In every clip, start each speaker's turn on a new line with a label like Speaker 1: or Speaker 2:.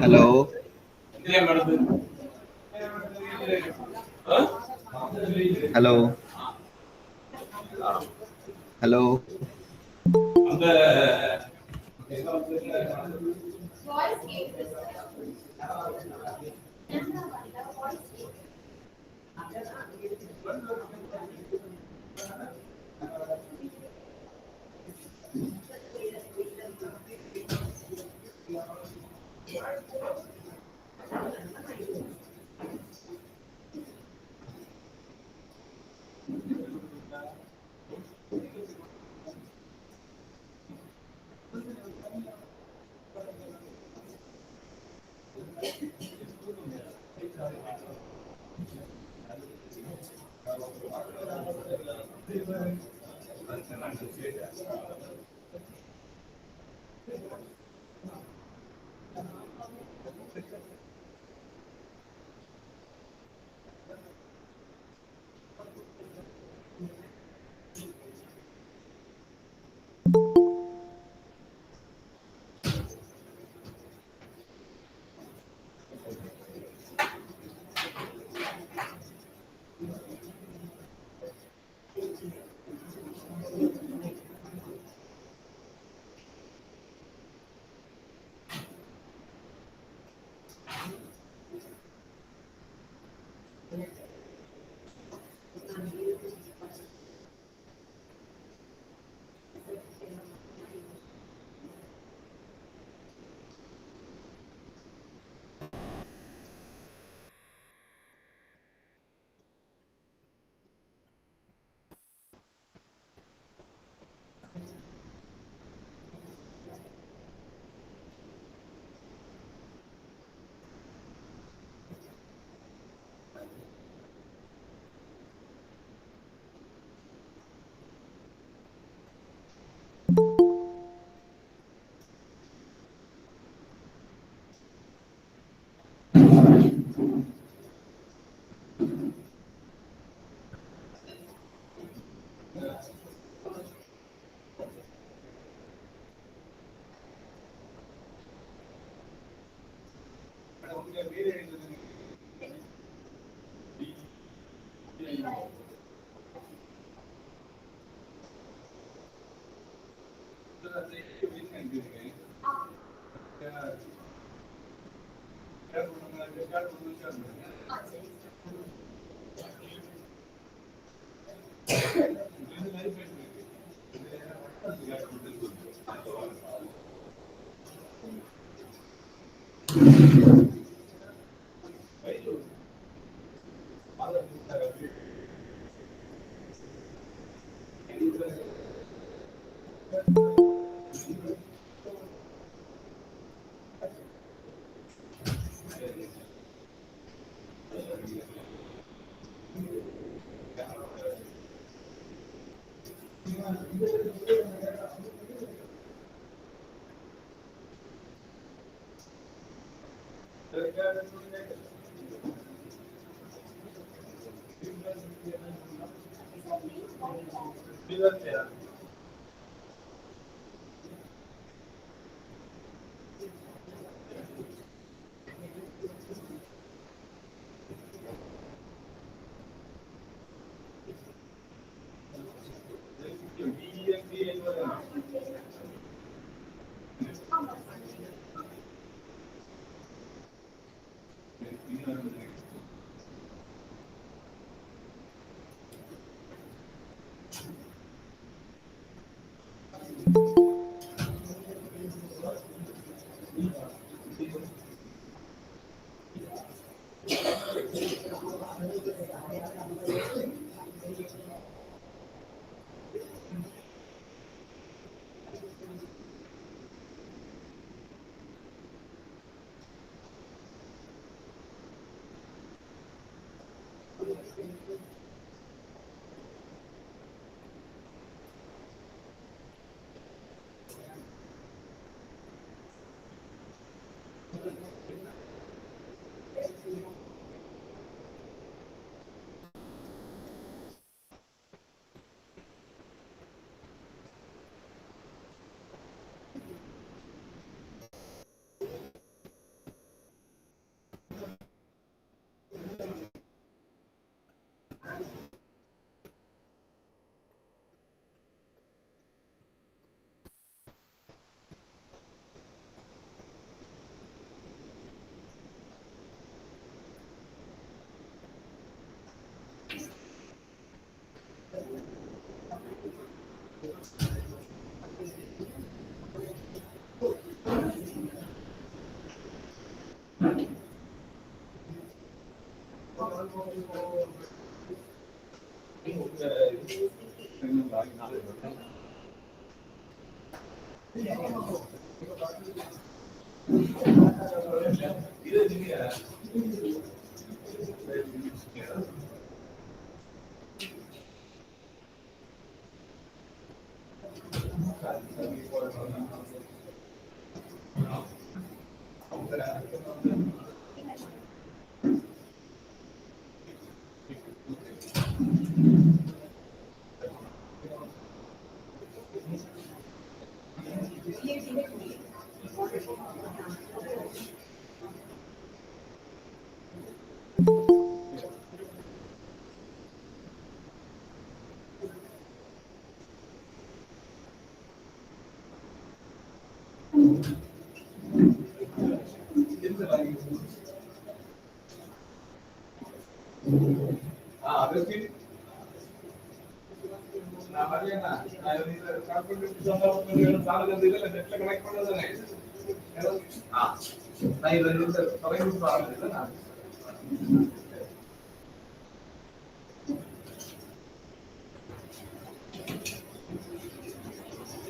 Speaker 1: Hello hello hello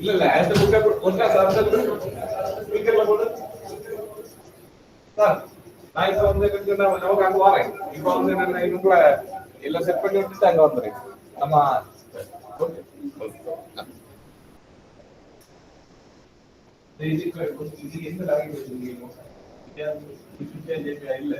Speaker 2: இல்ல இல்ல அந்த புக்க ஒருக்கா சார் ஸ்பீக்கர்ல போட்டு சார் நான் இப்ப வந்து நமக்கு அங்க வரேன். இப்ப வந்து நான் இவங்கள எல்லாம் செட் பண்ணி விட்டுட்டு அங்க வந்துடுறேன். நம்ம இது எந்த லாங்குவேஜ் வச்சிருக்கீங்க? இல்ல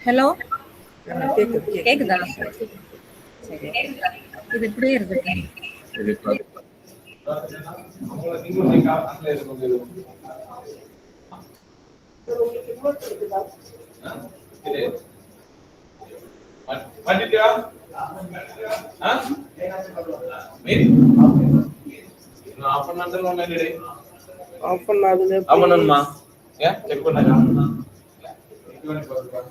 Speaker 3: ஹலோ
Speaker 4: கேக்குது
Speaker 3: கேக்குதா? சரி, இது இப்படியே இருக்கு.
Speaker 1: இது இப்ப
Speaker 2: உங்களை நீங்க ஆன்லைன்ல இருக்கு பண்ணிட்டியா ஆஃப் பண்ணாதல ஒண்ணே
Speaker 4: ஆஃப் பண்ணாதது
Speaker 2: ஆஃப் பண்ணணுமா ஏன் செக் பண்ணுங்க இது பண்ணி பாருங்க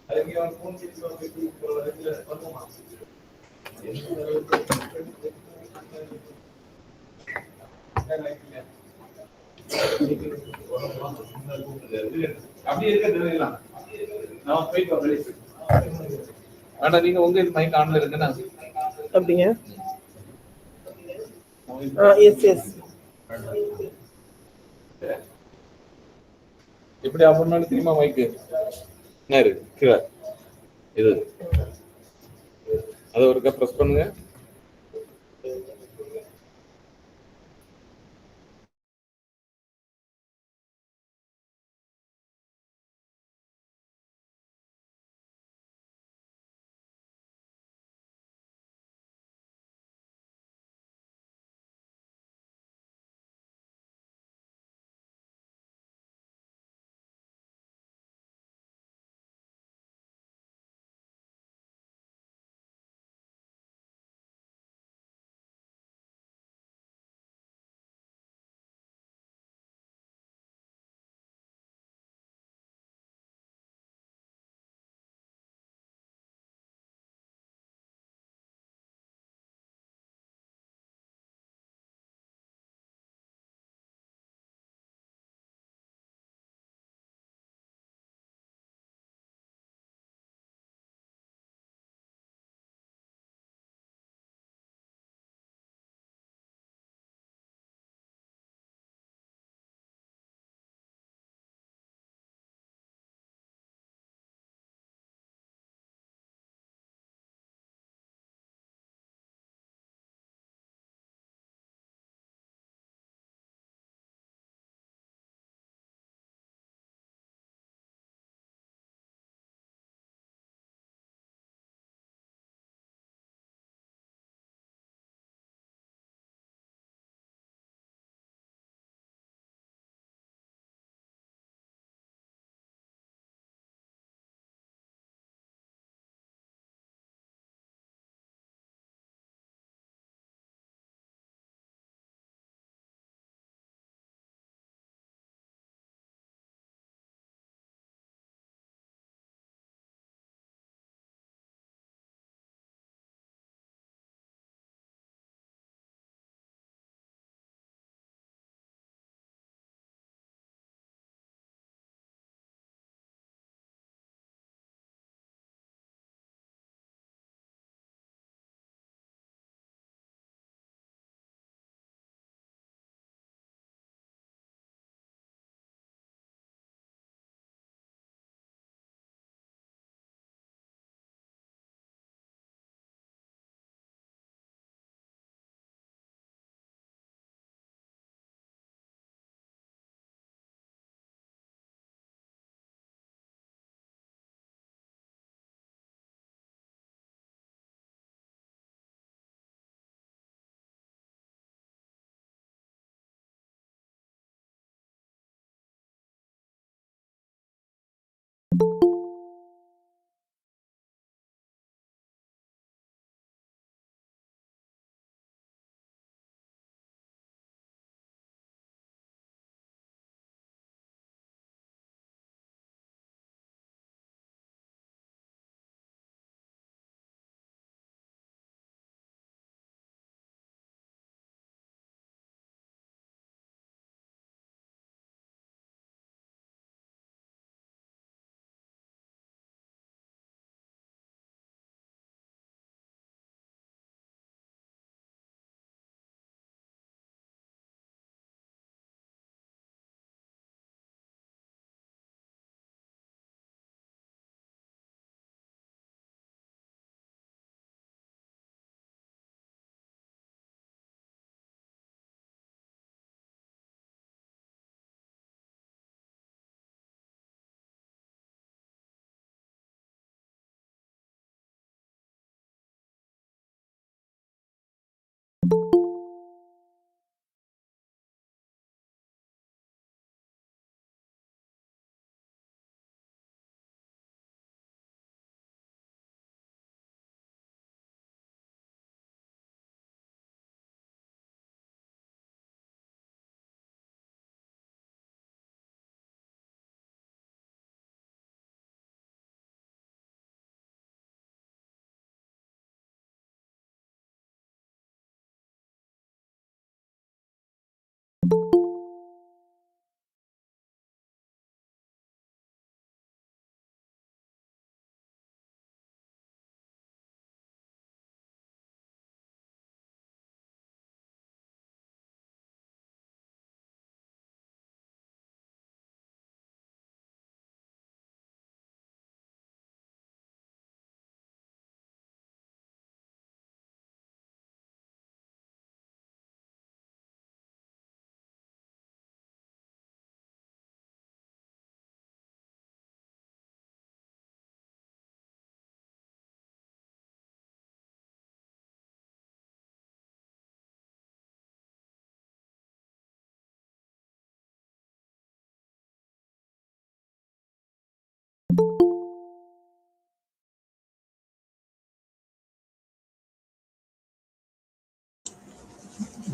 Speaker 2: அதுக்கு அவன் ஃபோன் பண்ணி பண்ணுமா அப்படி இருக்க நான் போயிட்டு ஆனா நீங்க உங்க மைக் ஆன்ல இருக்குன்னா
Speaker 4: அப்படிங்க. எஸ் எஸ்
Speaker 2: எப்படி ஆஃப் பண்ணாலும் தெரியுமா மைக்கு நேரு கீழே இது அதை ஒருக்கா ப்ரெஸ் பண்ணுங்க.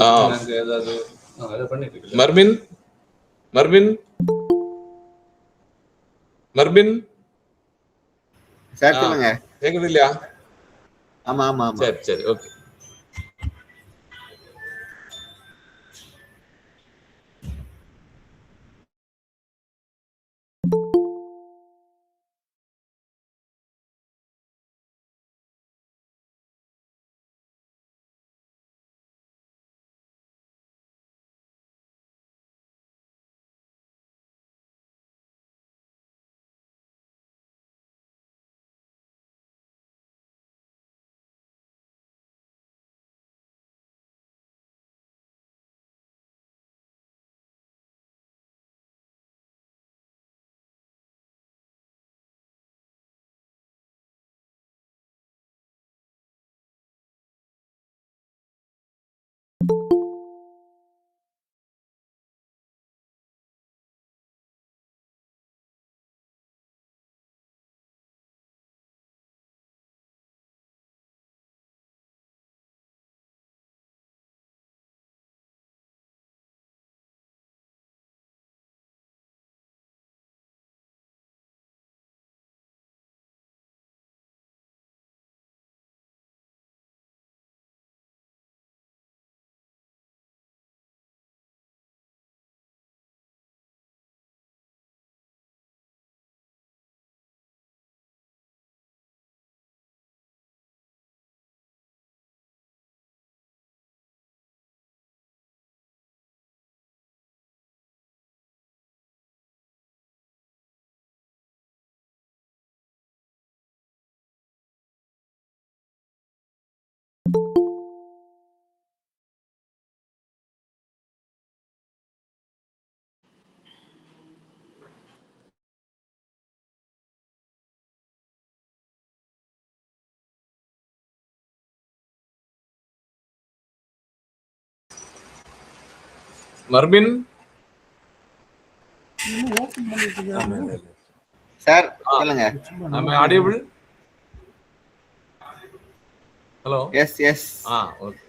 Speaker 2: நாங்க ஏதாவது அதை பண்ணிட்டு இருக்கல.
Speaker 5: மர்மின் மர்மின் மர்மின்
Speaker 1: சார் சொல்லுங்க.
Speaker 5: கேக்குது இல்லையா?
Speaker 1: ஆமா ஆமா ஆமா.
Speaker 5: சரி சரி ஓகே. மர்மின்
Speaker 1: சார் சொல்லுங்க.
Speaker 5: Audible. Hello.
Speaker 1: Yes yes.
Speaker 5: Okay.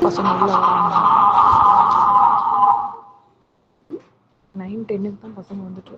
Speaker 6: பசங்க உள்ள வராங்க. 9:10 தான் பசங்க வந்துட்டு.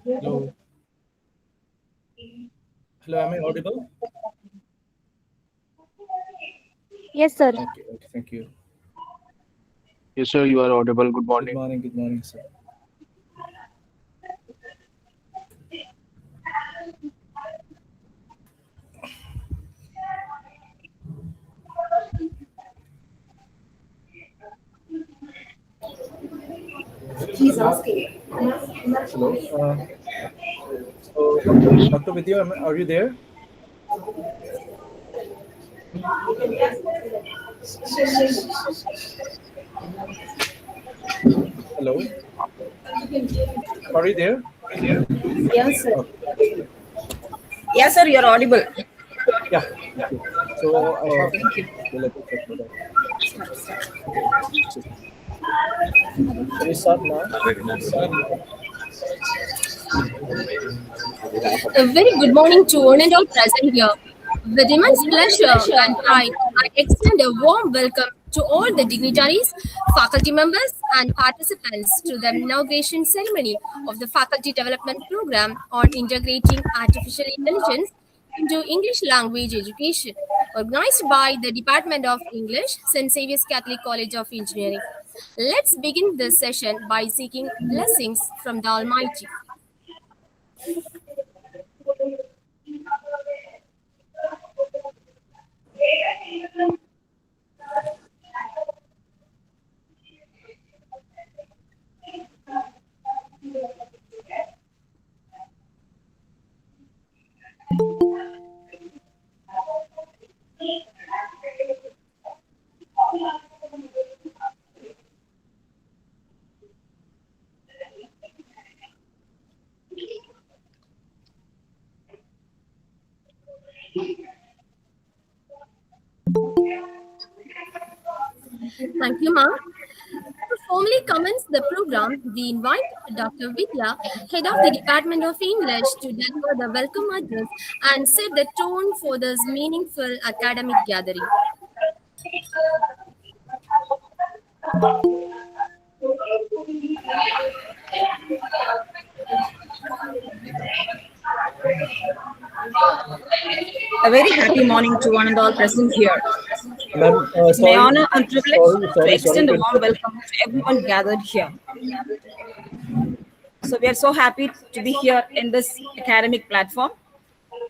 Speaker 7: Hello. Hello, am I audible?
Speaker 8: Yes, sir.
Speaker 7: Okay, thank you.
Speaker 9: Yes, sir, you are audible. Good morning.
Speaker 7: Good morning, sir.
Speaker 3: He's asking.
Speaker 7: Hello. So, Dr. Vidya, are you there? Hello. Are you there?
Speaker 3: Yes, sir.
Speaker 7: Okay.
Speaker 3: Yes, sir, you're audible.
Speaker 7: Yeah. Thank you. So,
Speaker 3: Thank you.
Speaker 7: let me check with that. Can we start now?
Speaker 10: A very good morning to one and all present here. With immense pleasure and pride, I extend a warm welcome to all the dignitaries, faculty members, and participants to the inauguration ceremony of the Faculty Development Program on Integrating Artificial Intelligence into English Language Education, organized by the Department of English, St. Xavier's Catholic College of Engineering. Let's begin this session by seeking blessings from the Almighty. Thank you, ma'am. To formally commence the program, we invite Dr. Vidya, head of the Department of English, to deliver the welcome address and set the tone for this meaningful academic gathering.
Speaker 3: A very happy morning to one and all present here.
Speaker 7: Ma'am,
Speaker 3: It's my
Speaker 7: sorry.
Speaker 3: honor and privilege to extend a
Speaker 7: to
Speaker 3: warm welcome to everyone gathered here. So we are so happy to be here in this academic platform.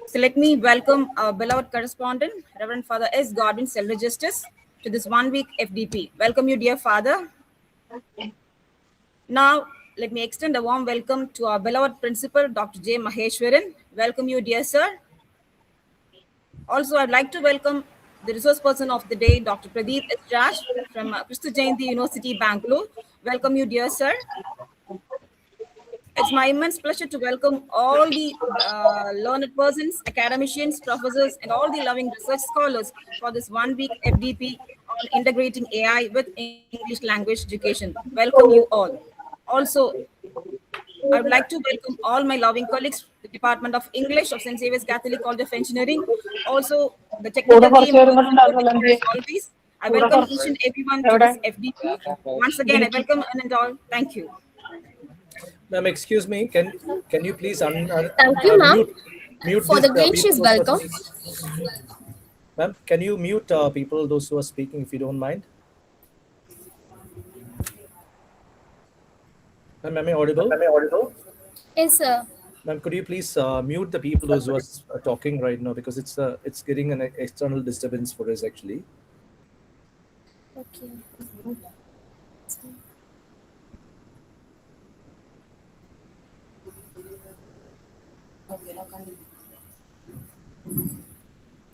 Speaker 3: So let me welcome our beloved correspondent, Reverend Father S. Godwin, Elder Justice, to this 1 week FDP. Welcome you, dear Father. Now, let me extend a warm welcome to our beloved Principal, Dr. J. Maheshwaran. Welcome you, dear sir. Also, I'd like to welcome the resource person of the day, Dr. Pradeep S. Raj from Christu Jayanti University, Bangalore. Welcome you, dear sir. It's my immense pleasure to welcome all the learned persons, academicians, professors, and all the loving research scholars for this 1 week FDP on integrating AI with English language education. Welcome you all. Also, I would like to welcome all my loving colleagues, the Department of English of St. Xavier's Catholic College of Engineering, also the technical team, as always. I welcome each and everyone to this FDP. Once again, I welcome and all. Thank you.
Speaker 7: Ma'am, excuse me. Can you please
Speaker 10: Thank you, ma'am,
Speaker 7: mute
Speaker 10: for
Speaker 7: this,
Speaker 10: the gracious
Speaker 7: people who are
Speaker 10: welcome.
Speaker 7: speaking? Ma'am, can you mute people, those who are speaking, if you don't mind? Ma'am, am I audible?
Speaker 10: Yes, sir.
Speaker 7: Ma'am, could you please mute the people, those who are talking right now, because it's getting an external disturbance for us actually.
Speaker 10: Okay.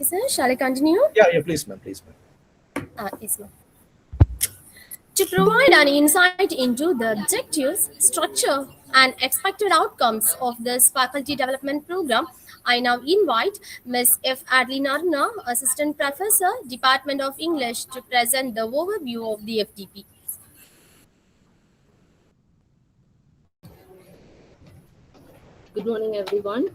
Speaker 10: Yes, sir. Shall I continue?
Speaker 7: Yeah, please, ma'am.
Speaker 10: Yes, ma'am. To provide an insight into the objectives, structure, and expected outcomes of this faculty development program, I now invite Ms. F. Adeline Arna, Assistant Professor, Department of English, to present the overview of the FDP.
Speaker 11: Good morning, everyone.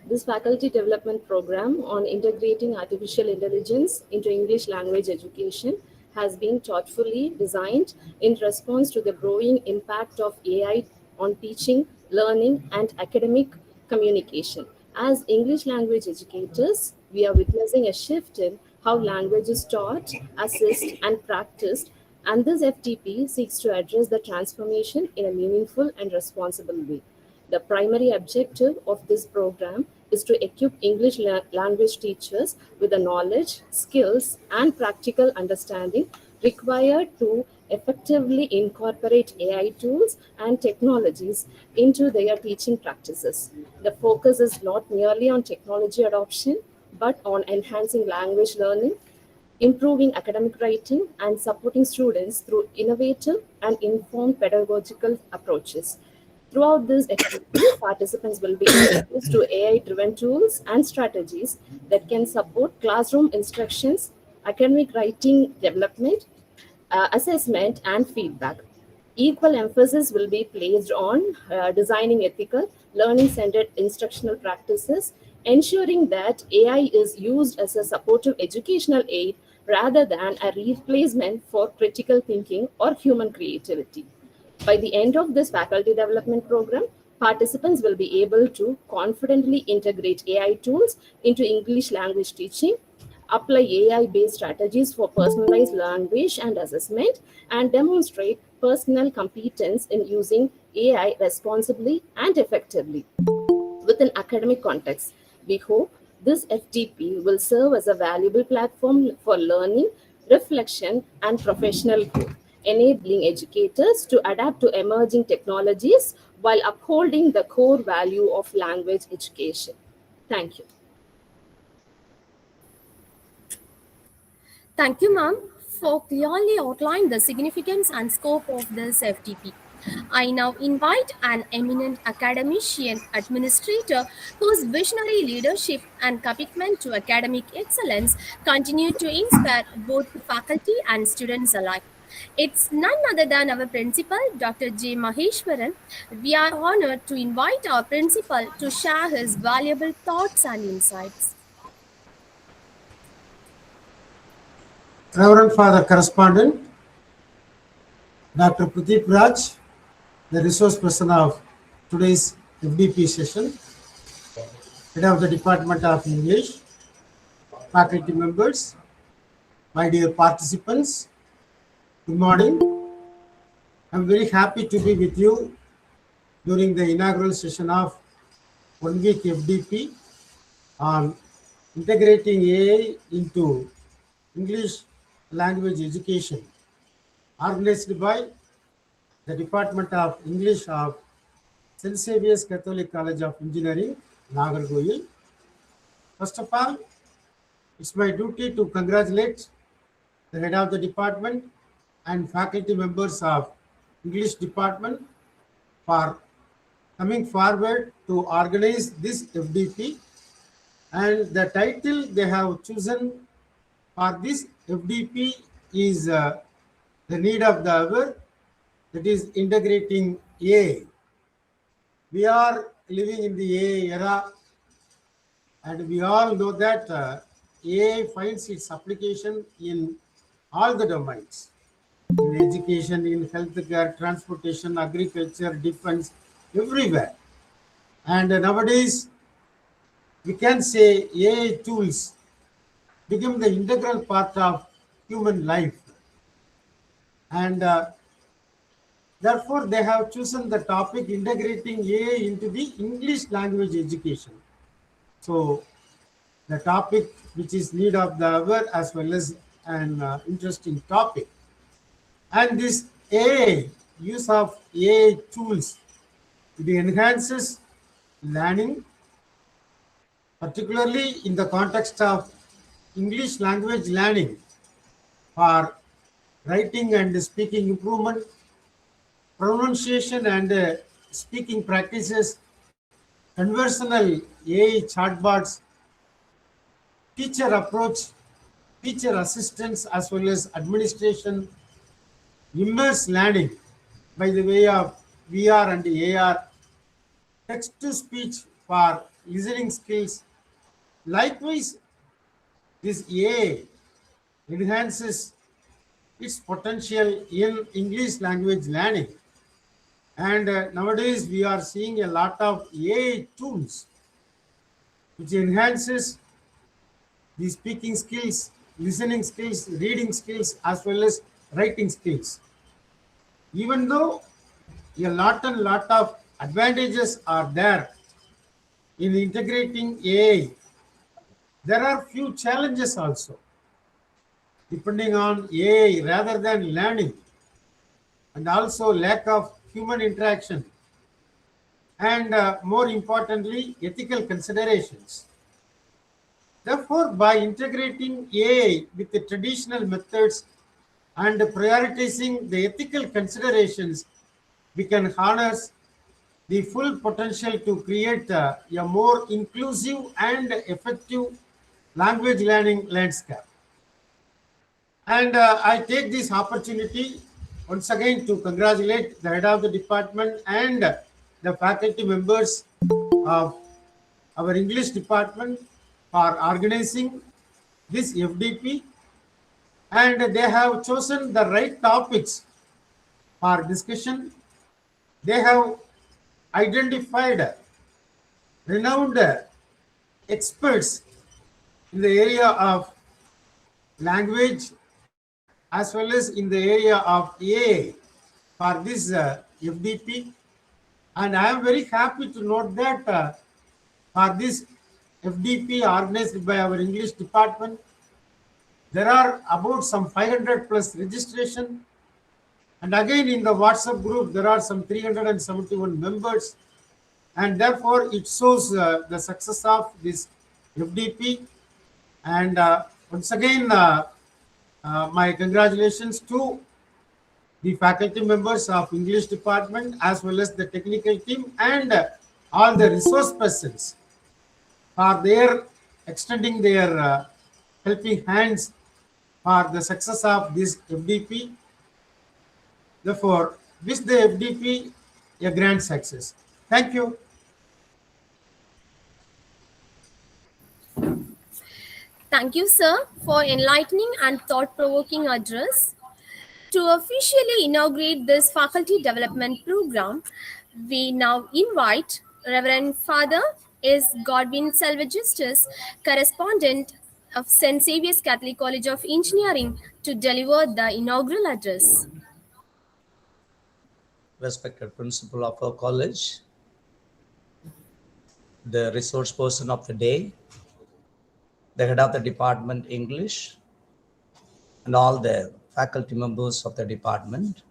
Speaker 11: This faculty development program on integrating artificial intelligence into English language education has been thoughtfully designed in response to the growing impact of AI on teaching, learning, and academic communication. As English language educators, we are witnessing a shift in how language is taught, assessed, and practiced, and this FTP seeks to address the transformation in a meaningful and responsible way. The primary objective of this program is to equip English language teachers with the knowledge, skills, and practical understanding required to effectively incorporate AI tools and technologies into their teaching practices. The focus is not merely on technology adoption, but on enhancing language learning, improving academic writing, and supporting students through innovative and informed pedagogical approaches. Throughout this activity, participants will be exposed to AI-driven tools and strategies that can support classroom instructions, academic writing development, assessment, and feedback. Equal emphasis will be placed on designing ethical, learning-centered instructional practices, ensuring that AI is used as a supportive educational aid rather than a replacement for critical thinking or human creativity. By the end of this faculty development program, participants will be able to confidently integrate AI tools into English language teaching, apply AI-based strategies for personalized language and assessment, and demonstrate personal competence in using AI responsibly and effectively within academic context. We hope this FDP will serve as a valuable platform for learning, reflection, and professional growth, enabling educators to adapt to emerging technologies while upholding the core value of language education. Thank you.
Speaker 10: Thank you, ma'am, for clearly outlining the significance and scope of this FTP. I now invite an eminent academician administrator whose visionary leadership and commitment to academic excellence continue to inspire both faculty and students alike. It's none other than our principal, Dr. J. Maheshwaran. We are honored to invite our principal to share his valuable thoughts and insights.
Speaker 12: Reverend Father Correspondent, Dr. Pradeep Raj, the resource person of today's FDP session, head of the Department of English, faculty members, my dear participants, good morning. I'm very happy to be with you during the inaugural session of 1 week FDP on integrating AI into English language education, organized by the Department of English of St. Xavier's Catholic College of Engineering, Nagercoil. First of all, it's my duty to congratulate the head of the department and faculty members of English department for coming forward to organize this FDP, and the title they have chosen for this FDP is the need of the hour, that is integrating AI. We are living in the AI era, and we all know that AI finds its application in all the domains, in education, in healthcare, transportation, agriculture, defense, everywhere. And nowadays, we can say AI tools become the integral part of human life. And therefore, they have chosen the topic integrating AI into the English language education. So, the topic which is need of the hour as well as an interesting topic. And this AI, use of AI tools, it enhances learning, particularly in the context of English language learning for writing and speaking improvement, pronunciation and speaking practices, conversational AI chatbots, teacher approach, teacher assistance as well as administration, immerse learning by the way of VR and AR, text-to-speech for listening skills. Likewise, this AI enhances its potential in English language learning. And nowadays, we are seeing a lot of AI tools which enhances the speaking skills, listening skills, reading skills, as well as writing skills. Even though a lot of advantages are there in integrating AI, there are few challenges also, depending on AI rather than learning, and also lack of human interaction, and more importantly, ethical considerations. Therefore, by integrating AI with the traditional methods and prioritizing the ethical considerations, we can harness the full potential to create a more inclusive and effective language learning landscape. And I take this opportunity once again to congratulate the head of the department and the faculty members of our English department for organizing this FDP, and they have chosen the right topics for discussion. They have identified renowned experts in the area of language as well as in the area of AI for this FDP. And I am very happy to note that for this FDP organized by our English department, there are about some 500 plus registration. And again, in the WhatsApp group, there are some 371 members. And therefore, it shows the success of this FDP. And once again, my congratulations to the faculty members of English department as well as the technical team and all the resource persons for their extending their helping hands for the success of this FDP. Therefore, wish the FDP a grand success. Thank you.
Speaker 10: Thank you, sir, for enlightening and thought-provoking address. To officially inaugurate this faculty development program, we now invite Reverend Father S. Godwin Selvagistus, correspondent of St. Xavier's Catholic College of Engineering, to deliver the inaugural address.
Speaker 13: Respected principal of our college, the resource person of the day, the head of the department English, and all the faculty members of the department,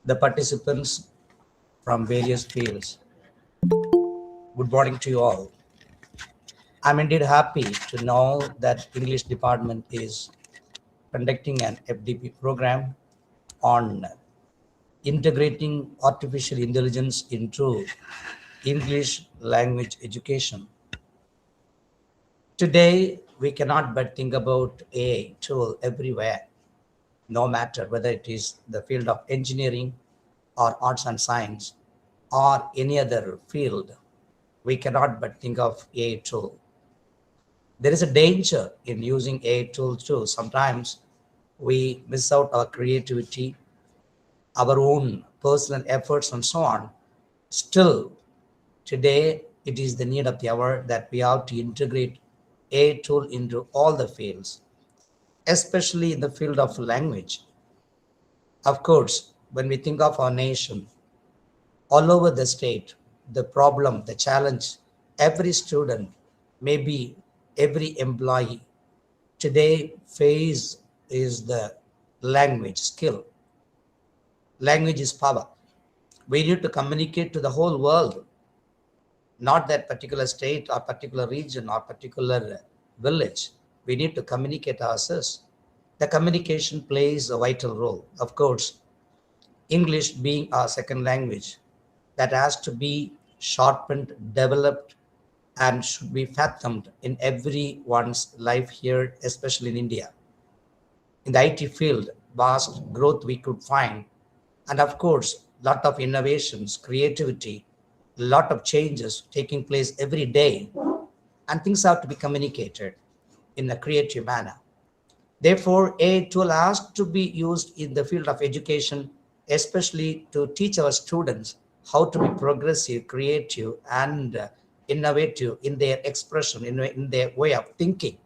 Speaker 13: the participants from various fields. Good morning to you all. I'm indeed happy to know that English department is conducting an FDP program on integrating artificial intelligence into English language education. Today, we cannot but think about AI tool everywhere, no matter whether it is the field of engineering or arts and science or any other field. We cannot but think of AI tool. There is a danger in using AI tool too. Sometimes we miss out our creativity, our own personal efforts and so on. Still, today it is the need of the hour that we have to integrate AI tool into all the fields, especially in the field of language. Of course, when we think of our nation, all over the state, the problem, the challenge, every student, maybe every employee today face is the language skill. Language is power. We need to communicate to the whole world, not that particular state or particular region or particular village. We need to communicate ourselves. The communication plays a vital role. Of course, English being our second language, that has to be sharpened, developed, and should be fathomed in everyone's life here, especially in India. In the IT field, vast growth we could find. And of course, lot of innovations, creativity, lot of changes taking place every day, and things have to be communicated in a creative manner. Therefore, AI tool has to be used in the field of education, especially to teach our students how to be progressive, creative, and innovative in their expression, in their way of thinking.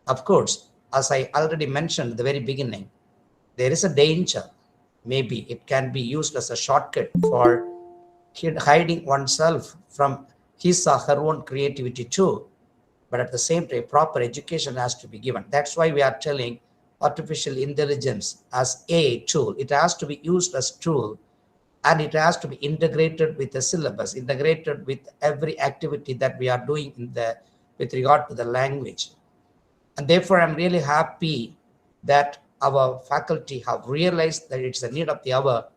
Speaker 13: Of course, as I already mentioned at the very beginning, there is a danger. Maybe it can be used as a shortcut for hiding oneself from his or her own creativity too. But at the same time, proper education has to be given. That's why we are telling artificial intelligence as a tool. It has to be used as tool, and it has to be integrated with the syllabus, integrated with every activity that we are doing with regard to the language. And therefore, I'm really happy that our faculty have realized that it's a need of the hour,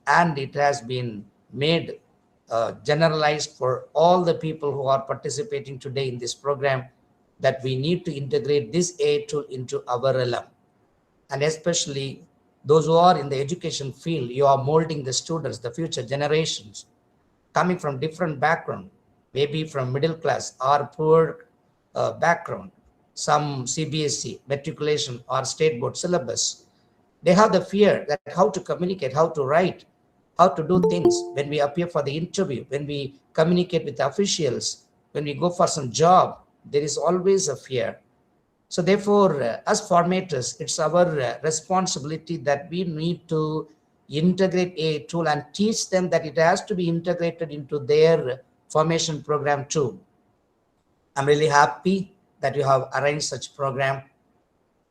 Speaker 13: and it has been made generalized for all the people who are participating today in this program, that we need to integrate this AI tool into our realm, and especially those who are in the education field, you are molding the students, the future generations, coming from different background, maybe from middle class or poor background, some CBSE, matriculation or state board syllabus. They have the fear that how to communicate, how to write, how to do things when we appear for the interview, when we communicate with officials, when we go for some job, there is always a fear. So therefore, as formators, it's our responsibility that we need to integrate a tool and teach them that it has to be integrated into their formation program too. I'm really happy that you have arranged such program.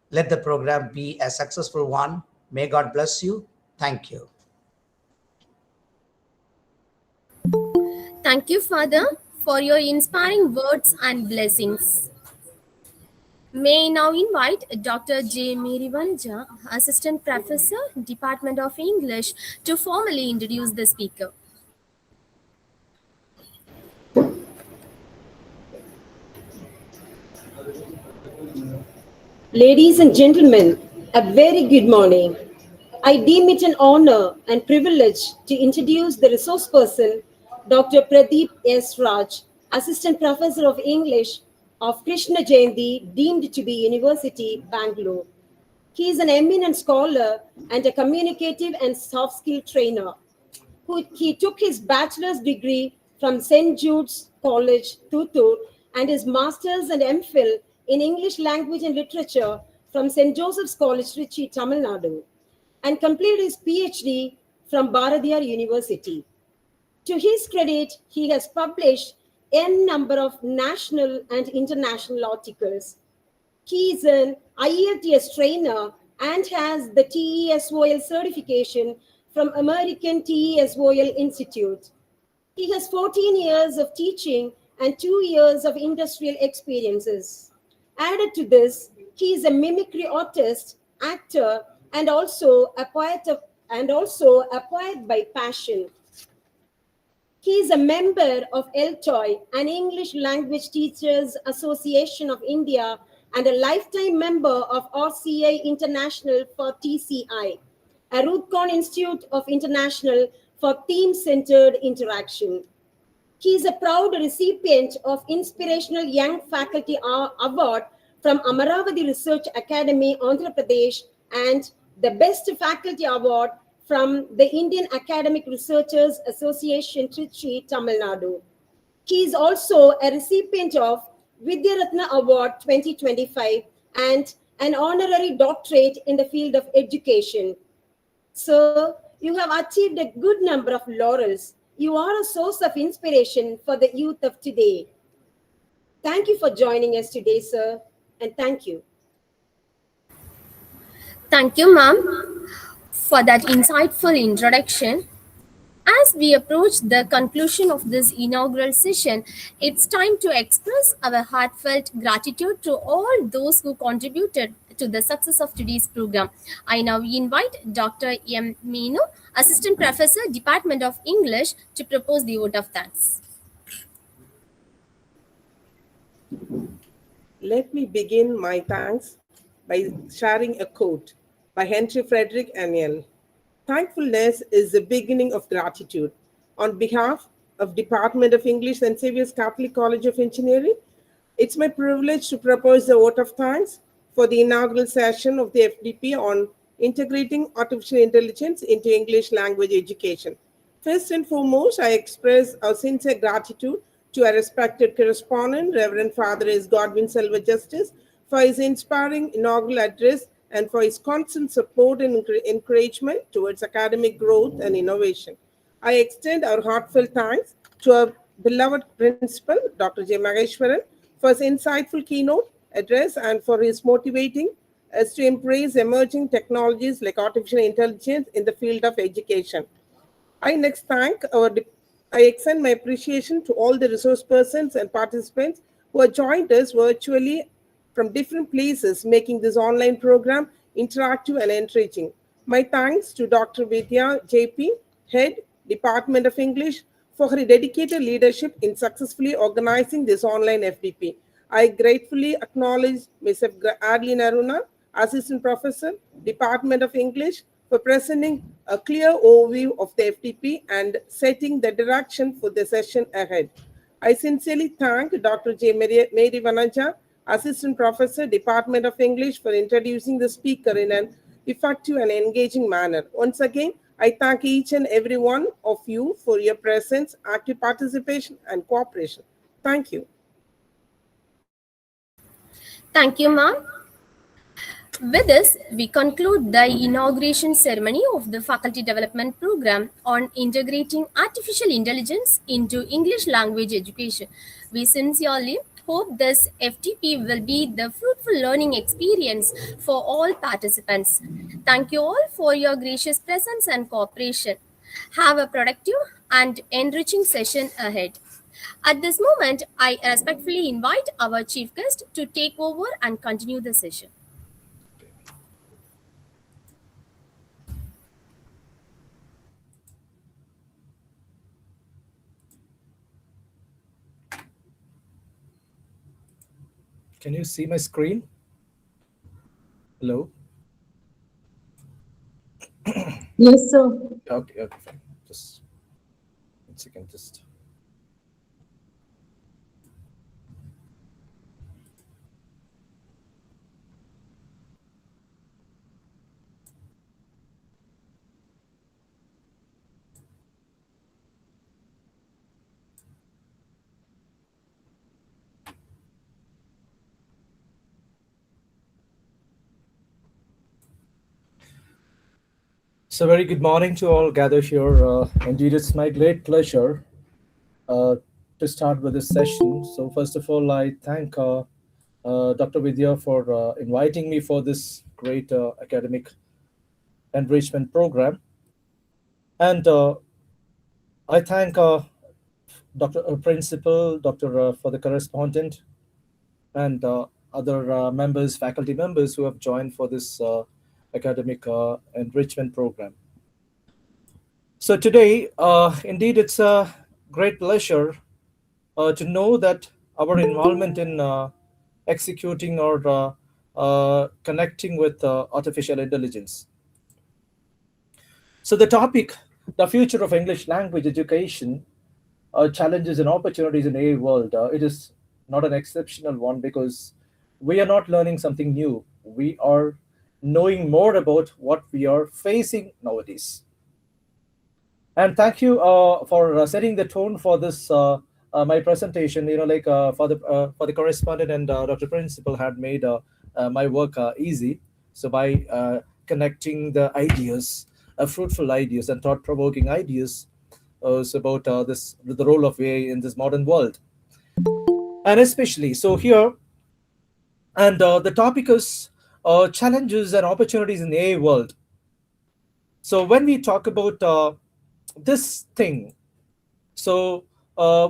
Speaker 13: Let the program be a successful one. May God bless you. Thank you.
Speaker 10: Thank you, Father, for your inspiring words and blessings. May I now invite Dr. J. Mary Vanaja, Assistant Professor, Department of English, to formally introduce the speaker.
Speaker 14: Ladies and gentlemen, a very good morning. I deem it an honor and privilege to introduce the resource person, Dr. Pradeep S. Raj, Assistant Professor of English of Krishna Jayanti, deemed to be University, Bangalore. He is an eminent scholar and a communicative and soft skill trainer. He took his bachelor's degree from St. Jude's College, Thuttur, and his master's and MPhil in English Language and Literature from St. Joseph's College, Trichy, Tamil Nadu, and completed his PhD from Bharatiyar University. To his credit, he has published n number of national and international articles. He is an IELTS trainer and has the TESOL certification from American TESOL Institute. He has 14 years of teaching and 2 years of industrial experiences. Added to this, he is a mimicry artist, actor, and also a poet by passion. He is a member of ELTOI, an English Language Teachers Association of India, and a lifetime member of RCI International for TCI, a Ruthcorn Institute of International for Theme-Centered Interaction. He is a proud recipient of Inspirational Young Faculty Award from Amaravati Research Academy, Andhra Pradesh, and the Best Faculty Award from the Indian Academic Researchers Association, Trichy, Tamil Nadu. He is also a recipient of Vidya Ratna Award 2025 and an honorary doctorate in the field of education. Sir, you have achieved a good number of laurels. You are a source of inspiration for the youth of today. Thank you for joining us today, sir, and thank you.
Speaker 10: Thank you, ma'am, for that insightful introduction. As we approach the conclusion of this inaugural session, it's time to express our heartfelt gratitude to all those who contributed to the success of today's program. I now invite Dr. M. Meenu, Assistant Professor, Department of English, to propose the vote of thanks.
Speaker 4: Let me begin my thanks by sharing a quote by Henry Frederick Aniel. Thankfulness is the beginning of gratitude. On behalf of Department of English, St. Xavier's Catholic College of Engineering, it's my privilege to propose the vote of thanks for the inaugural session of the FDP on integrating artificial intelligence into English language education. First and foremost, I express our sincere gratitude to our respected correspondent, Reverend Father S. Godwin Silva Justice, for his inspiring inaugural address and for his constant support and encouragement towards academic growth and innovation. I extend our heartfelt thanks to our beloved principal, Dr. J. Maheshwaran, for his insightful keynote address and for his motivating us to embrace emerging technologies like artificial intelligence in the field of education. I extend my appreciation to all the resource persons and participants who have joined us virtually from different places, making this online program interactive and enriching. My thanks to Dr. Vidya JP, Head, Department of English, for her dedicated leadership in successfully organizing this online FDP. I gratefully acknowledge Ms. Adeline Aruna, Assistant Professor, Department of English, for presenting a clear overview of the FDP and setting the direction for the session ahead. I sincerely thank Dr. J. Mary Vanaja, Assistant Professor, Department of English, for introducing the speaker in an effective and engaging manner. Once again, I thank each and every one of you for your presence, active participation, and cooperation. Thank you.
Speaker 10: Thank you, ma'am. With this, we conclude the inauguration ceremony of the Faculty Development Program on Integrating Artificial Intelligence into English Language Education. We sincerely hope this FTP will be the fruitful learning experience for all participants. Thank you all for your gracious presence and cooperation. Have a productive and enriching session ahead. At this moment, I respectfully invite our chief guest to take over and continue the session.
Speaker 7: Can you see my screen? Hello?
Speaker 6: Yes, sir.
Speaker 7: Okay, fine. Just 1 second, just. So very good morning to all gathered here. Indeed, it's my great pleasure to start with this session. So first of all, I thank Dr. Vidya for inviting me for this great academic enrichment program. And I thank Dr. Principal, Dr. For the correspondent, and other members, faculty members who have joined for this academic enrichment program. So today, indeed, it's a great pleasure to know that our involvement in executing or connecting with artificial intelligence. So the topic, the future of English language education, challenges and opportunities in AI world, it is not an exceptional one because we are not learning something new. We are knowing more about what we are facing nowadays. And thank you for setting the tone for this my presentation. For the correspondent and Dr. Principal had made my work easy. So by connecting the ideas, fruitful ideas and thought-provoking ideas about the role of AI in this modern world, and especially so here, and the topic is challenges and opportunities in the AI world. So when we talk about this thing, so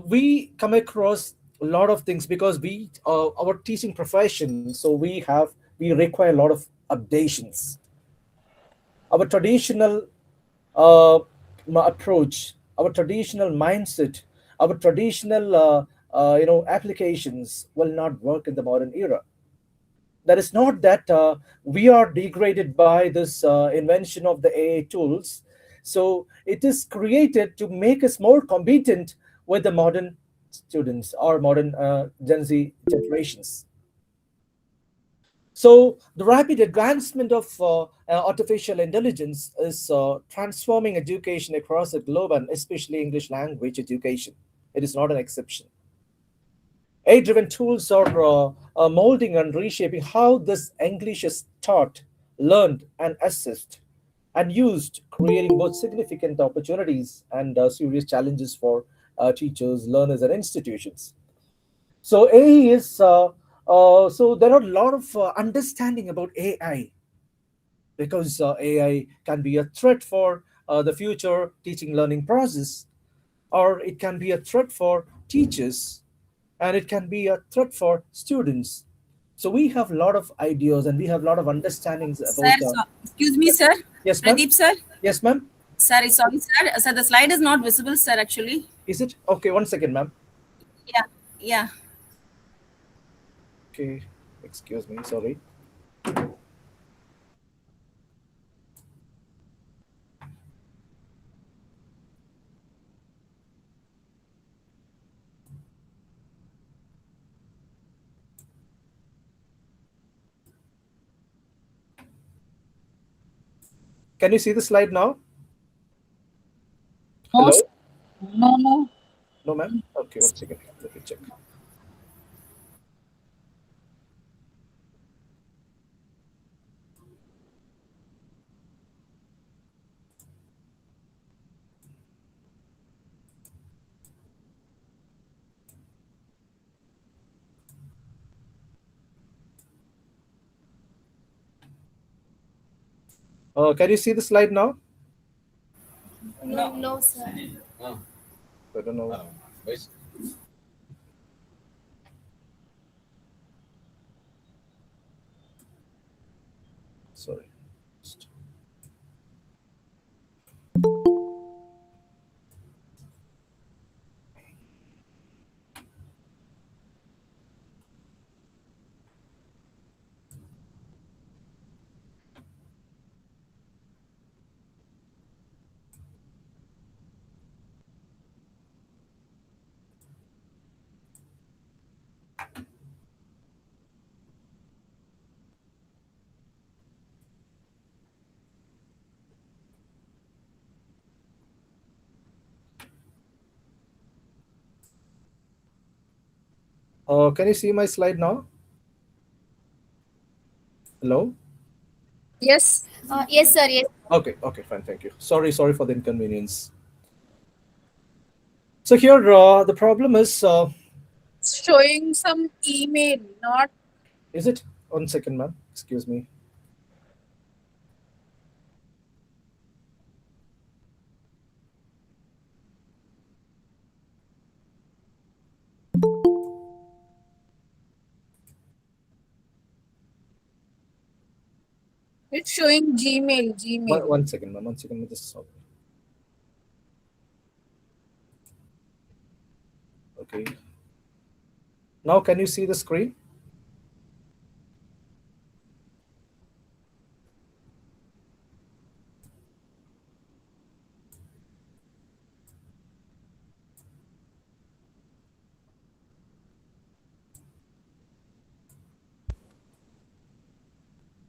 Speaker 7: we come across a lot of things because we our teaching profession, so we require a lot of updations. Our traditional approach, our traditional mindset, our traditional applications will not work in the modern era. That is not that we are degraded by this invention of the AI tools. So it is created to make us more competent with the modern students or modern Gen Z generations. So the rapid advancement of artificial intelligence is transforming education across the globe, and especially English language education. It is not an exception. AI-driven tools are molding and reshaping how this English is taught, learned, and assessed, and used, creating both significant opportunities and serious challenges for teachers, learners, and institutions. So AI is so there are a lot of understanding about AI, because AI can be a threat for the future teaching learning process, or it can be a threat for teachers, and it can be a threat for students. So we have a lot of ideas and we have a lot of understandings about.
Speaker 3: Sir, excuse me, sir.
Speaker 7: Yes, ma'am.
Speaker 3: Pradeep, sir.
Speaker 7: Yes, ma'am.
Speaker 3: Sorry, sorry, sir. Sir, the slide is not visible, sir, actually.
Speaker 7: Is it? Okay, 1 second, ma'am.
Speaker 3: Yeah.
Speaker 7: Okay, excuse me, sorry. Can you see the slide now?
Speaker 6: No,
Speaker 7: Hello?
Speaker 6: sir. No.
Speaker 7: No, ma'am? Okay, 1 second. Let me check. Can you see the slide now?
Speaker 10: No, sir.
Speaker 7: I don't know. Sorry. Can you see my slide now? Hello?
Speaker 10: Yes. Yes, sir. Yes.
Speaker 7: Okay, fine, thank you. Sorry for the inconvenience. So here, the problem is,
Speaker 6: It's showing some email, not.
Speaker 7: is it? 1 second, ma'am. Excuse me.
Speaker 6: It's showing Gmail.
Speaker 7: 1 second, ma'am. 1 second. Just stop. Okay. Now, can you see the screen?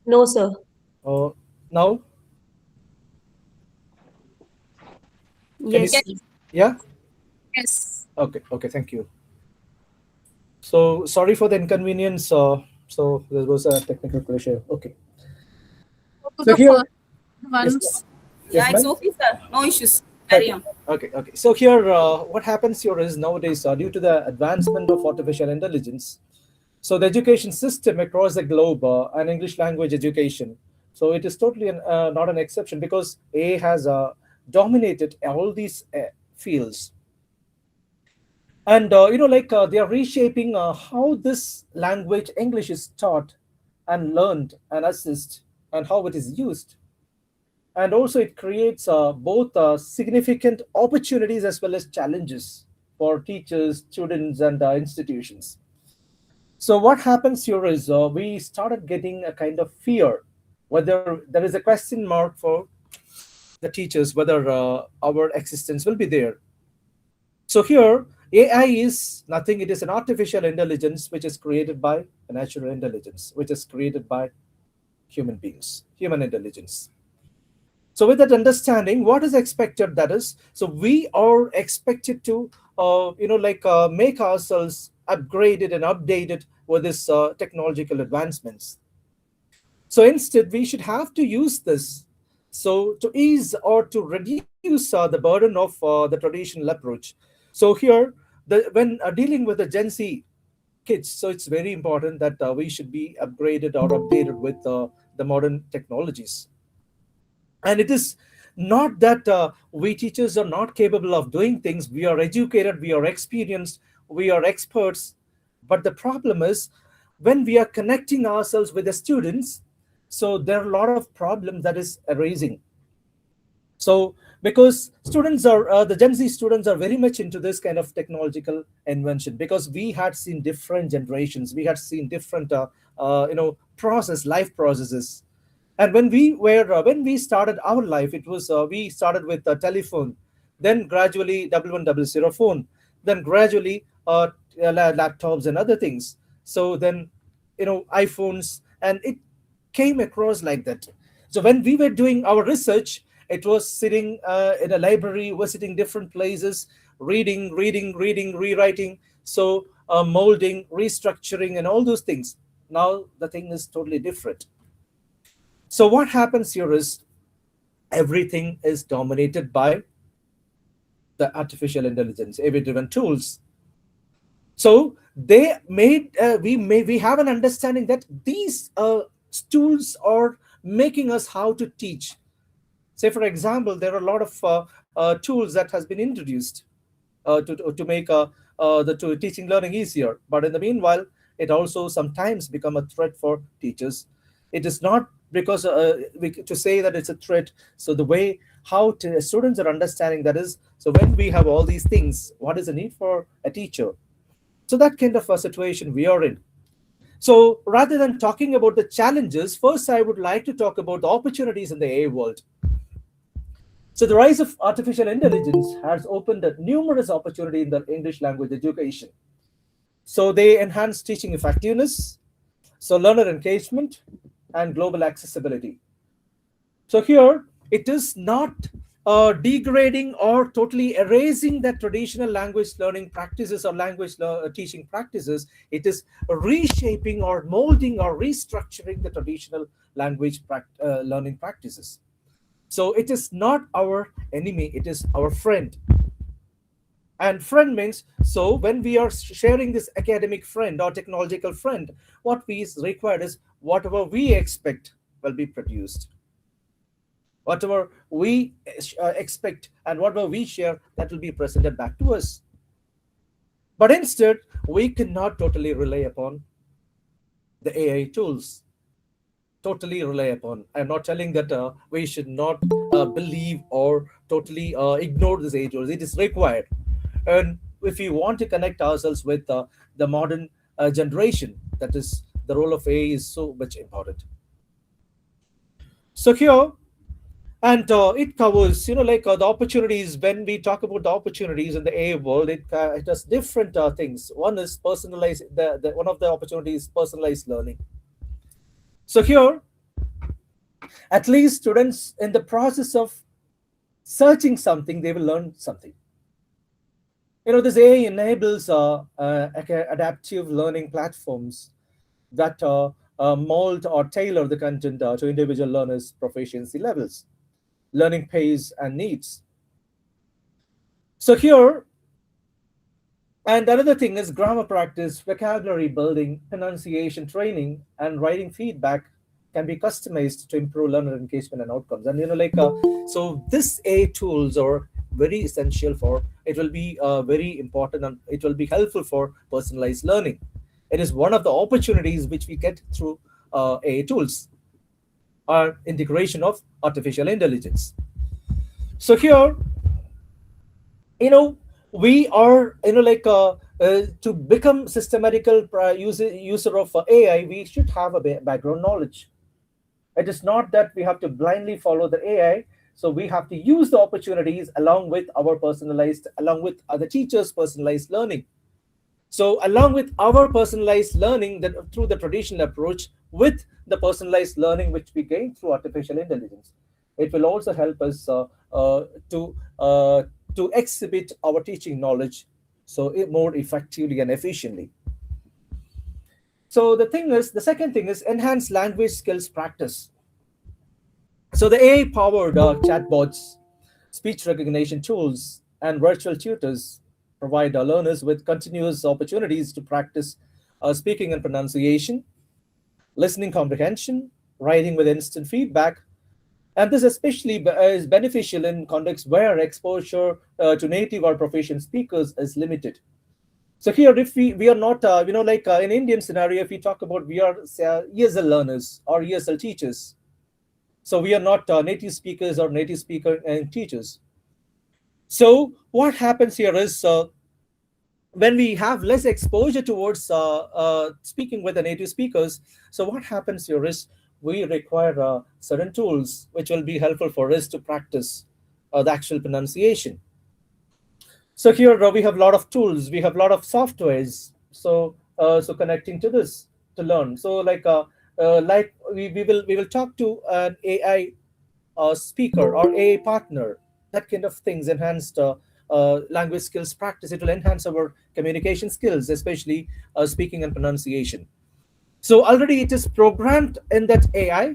Speaker 6: No, sir.
Speaker 7: Now?
Speaker 6: Yes.
Speaker 7: Yeah?
Speaker 6: Yes.
Speaker 7: Okay, thank you. So, sorry for the inconvenience. So, there was a technical glitch. Okay.
Speaker 6: To
Speaker 7: So
Speaker 6: the
Speaker 7: here,
Speaker 6: first ones.
Speaker 3: Yeah, it's
Speaker 7: ma'am?
Speaker 3: okay, sir. No issues. Carry on.
Speaker 7: Okay. So here, what happens here is nowadays, due to the advancement of artificial intelligence, so the education system across the globe, and English language education, so it is totally not an exception, because AI has dominated all these fields. And they are reshaping how this language English is taught and learned and assessed, and how it is used. And also it creates both significant opportunities as well as challenges for teachers, students, and institutions. So what happens here is, we started getting a kind of fear, whether there is a question mark for the teachers, whether our existence will be there. So here, AI is nothing. It is an artificial intelligence which is created by a natural intelligence, which is created by human beings, human intelligence. So with that understanding, what is expected, that is, so we are expected to make ourselves upgraded and updated with this technological advancements. So instead, we should have to use this, so to ease or to reduce the burden of the traditional approach. So here, when dealing with the Gen Z kids, so it's very important that we should be upgraded or updated with the modern technologies. And it is not that we teachers are not capable of doing things. We are educated, we are experienced, we are experts. But the problem is, when we are connecting ourselves with the students, so there are a lot of problems that is arising. So because students are the Gen Z students are very much into this kind of technological invention, because we had seen different generations, we had seen different life processes. And when we started our life, it was we started with a telephone, then gradually 1100 phone, then gradually laptops and other things. So then iPhones, and it came across like that. So when we were doing our research, it was sitting in a library, visiting different places, reading, rewriting, so molding, restructuring, and all those things. Now the thing is totally different. So what happens here is everything is dominated by the artificial intelligence, AI-driven tools. So they made we have an understanding that these tools are making us how to teach. Say, for example, there are a lot of tools that has been introduced to make the teaching learning easier. But in the meanwhile, it also sometimes become a threat for teachers. It is not because to say that it's a threat. So the way how students are understanding that is, so when we have all these things, what is the need for a teacher? So that kind of a situation we are in. So rather than talking about the challenges, first I would like to talk about the opportunities in the AI world. So the rise of artificial intelligence has opened a numerous opportunity in the English language education. So they enhance teaching effectiveness, so learner engagement, and global accessibility. So here, it is not degrading or totally erasing the traditional language learning practices or language teaching practices. It is reshaping or molding or restructuring the traditional language learning practices. So it is not our enemy, it is our friend. And friend means, so when we are sharing this academic friend or technological friend, what we is required is whatever we expect will be produced. Whatever we expect and whatever we share, that will be presented back to us. But instead, we cannot totally rely upon the AI tools. Totally rely upon. I'm not telling that we should not believe or totally ignore this AI tools. It is required. And if we want to connect ourselves with the modern generation, that is, the role of AI is so much important. So here, and it covers, the opportunities. When we talk about the opportunities in the AI world, it has different things. One is personalized. One of the opportunities is personalized learning. So here, at least students in the process of searching something, they will learn something. This AI enables adaptive learning platforms that mold or tailor the content to individual learners' proficiency levels, learning pace, and needs. So here, and another thing is grammar practice, vocabulary building, pronunciation training, and writing feedback can be customized to improve learner engagement and outcomes. And so this AI tools are very essential for, it will be very important, and it will be helpful for personalized learning. It is one of the opportunities which we get through AI tools, or integration of artificial intelligence. So here, we are, to become systematical user of AI, we should have a background knowledge. It is not that we have to blindly follow the AI. So we have to use the opportunities along with other teachers' personalized learning. So along with our personalized learning through the traditional approach, with the personalized learning which we gain through artificial intelligence, it will also help us to exhibit our teaching knowledge more effectively and efficiently. So the second thing is enhanced language skills practice. So the AI-powered chatbots, speech recognition tools, and virtual tutors provide our learners with continuous opportunities to practice speaking and pronunciation, listening comprehension, writing with instant feedback. And this especially is beneficial in contexts where exposure to native or proficient speakers is limited. So here, if we are not, in Indian scenario, if we talk about, we are ESL learners or ESL teachers. So we are not native speakers or native speaker and teachers. So what happens here is when we have less exposure towards speaking with the native speakers, so what happens here is we require certain tools which will be helpful for us to practice the actual pronunciation. So here we have a lot of tools, we have a lot of softwares, so connecting to this to learn. So like we will talk to an AI speaker or AI partner. That kind of things enhanced language skills practice. It will enhance our communication skills, especially speaking and pronunciation. So already it is programmed in that AI,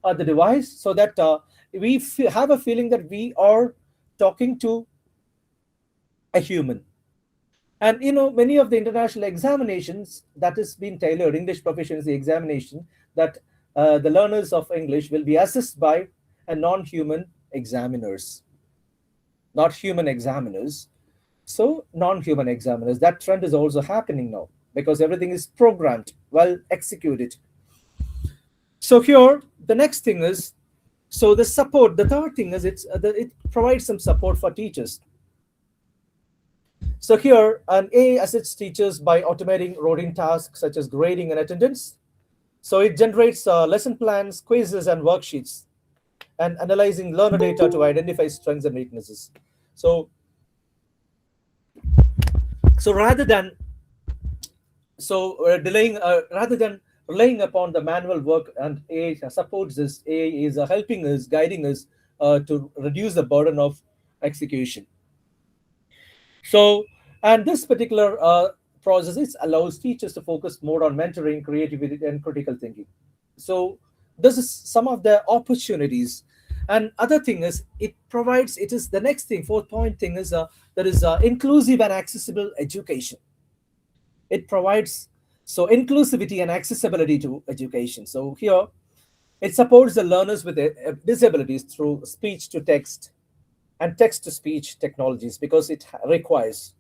Speaker 7: the device, so that we have a feeling that we are talking to a human. And many of the international examinations that has been tailored, English proficiency examination, that the learners of English will be assessed by a non-human examiners, not human examiners. So non-human examiners, that trend is also happening now because everything is programmed, well executed. So here, the next thing is, so the support. The third thing is it provides some support for teachers. So here, an AI assists teachers by automating routine tasks such as grading and attendance. So it generates lesson plans, quizzes, and worksheets, and analyzing learner data to identify strengths and weaknesses. So rather than relying upon the manual work, and AI supports this. AI is helping us, guiding us to reduce the burden of execution. So, and this particular process allows teachers to focus more on mentoring, creativity, and critical thinking. So this is some of the opportunities. And other thing is, it is the next thing, fourth point thing is there is inclusive and accessible education. It provides inclusivity and accessibility to education. So here, it supports the learners with disabilities through speech to text and text to speech technologies, because it requires,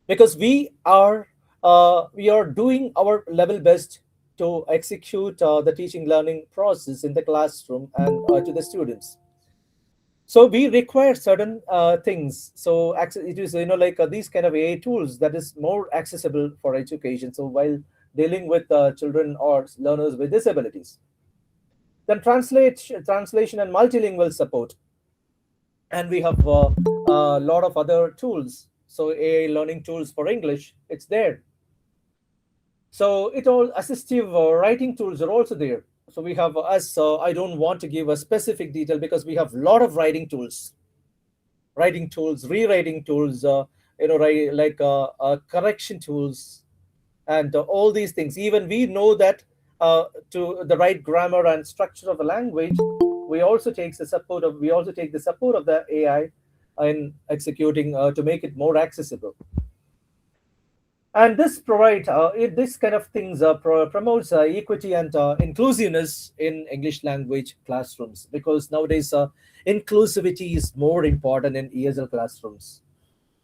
Speaker 7: because we are doing our level best to execute the teaching learning process in the classroom and to the students. So we require certain things. So it is like these kind of AI tools that is more accessible for education. So while dealing with children or learners with disabilities, then translation and multilingual support, and we have a lot of other tools. So AI learning tools for English, it's there. So it all assistive writing tools are also there. So we have I don't want to give a specific detail because we have a lot of writing tools, rewriting tools, correction tools, and all these things. Even we know that to the right grammar and structure of a language, we also take the support of the AI in executing to make it more accessible. And this this kind of things promotes equity and inclusiveness in English language classrooms, because nowadays inclusivity is more important in ESL classrooms.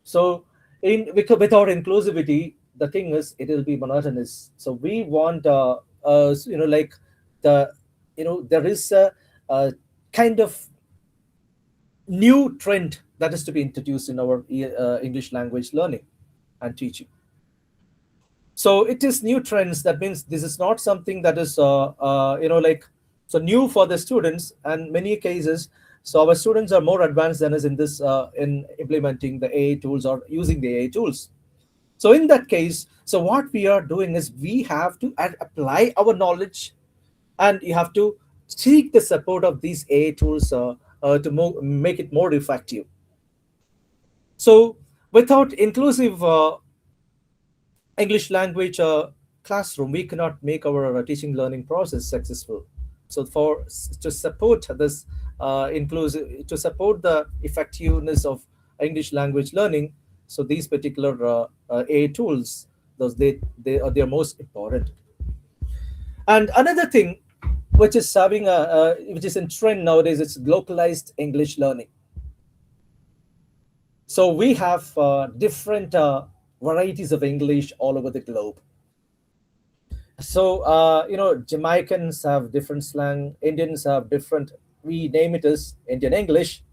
Speaker 7: So without inclusivity, the thing is it will be monotonous. So we want there is a kind of new trend that is to be introduced in our English language learning and teaching. So it is new trends. That means this is not something that is new for the students. And many cases, so our students are more advanced than us in this in implementing the AI tools or using the AI tools. So in that case, so what we are doing is we have to apply our knowledge, and you have to seek the support of these AI tools to make it more effective. So without inclusive English language classroom, we cannot make our teaching learning process successful. So to support this to support the effectiveness of English language learning, so these particular AI tools, they are most important. And another thing which is which is in trend nowadays, it's localized English learning. So we have different varieties of English all over the globe. So Jamaicans have different slang, Indians have different, we name it as Indian English,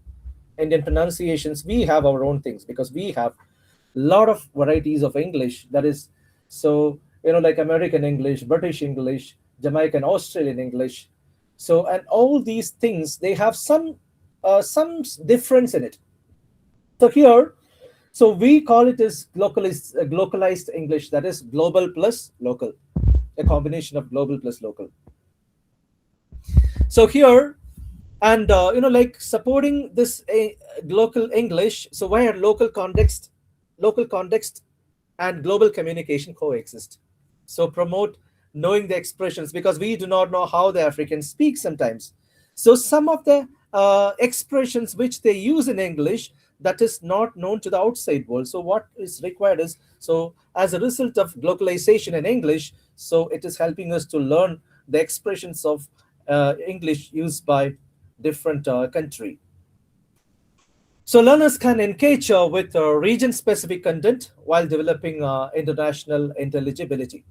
Speaker 7: Indian pronunciations. We have our own things because we have a lot of varieties of English. That is, so like American English, British English, Jamaican, Australian English. So, and all these things, they have some difference in it. So here, so we call it as localized English, that is global plus local, a combination of global plus local. So here, and like supporting this local English, so where local context and global communication coexist. So promote knowing the expressions, because we do not know how the Africans speak sometimes. So some of the expressions which they use in English, that is not known to the outside world. So what is required is, so as a result of globalization in English, so it is helping us to learn the expressions of English used by different country. So learners can engage with region-specific content while developing international intelligibility.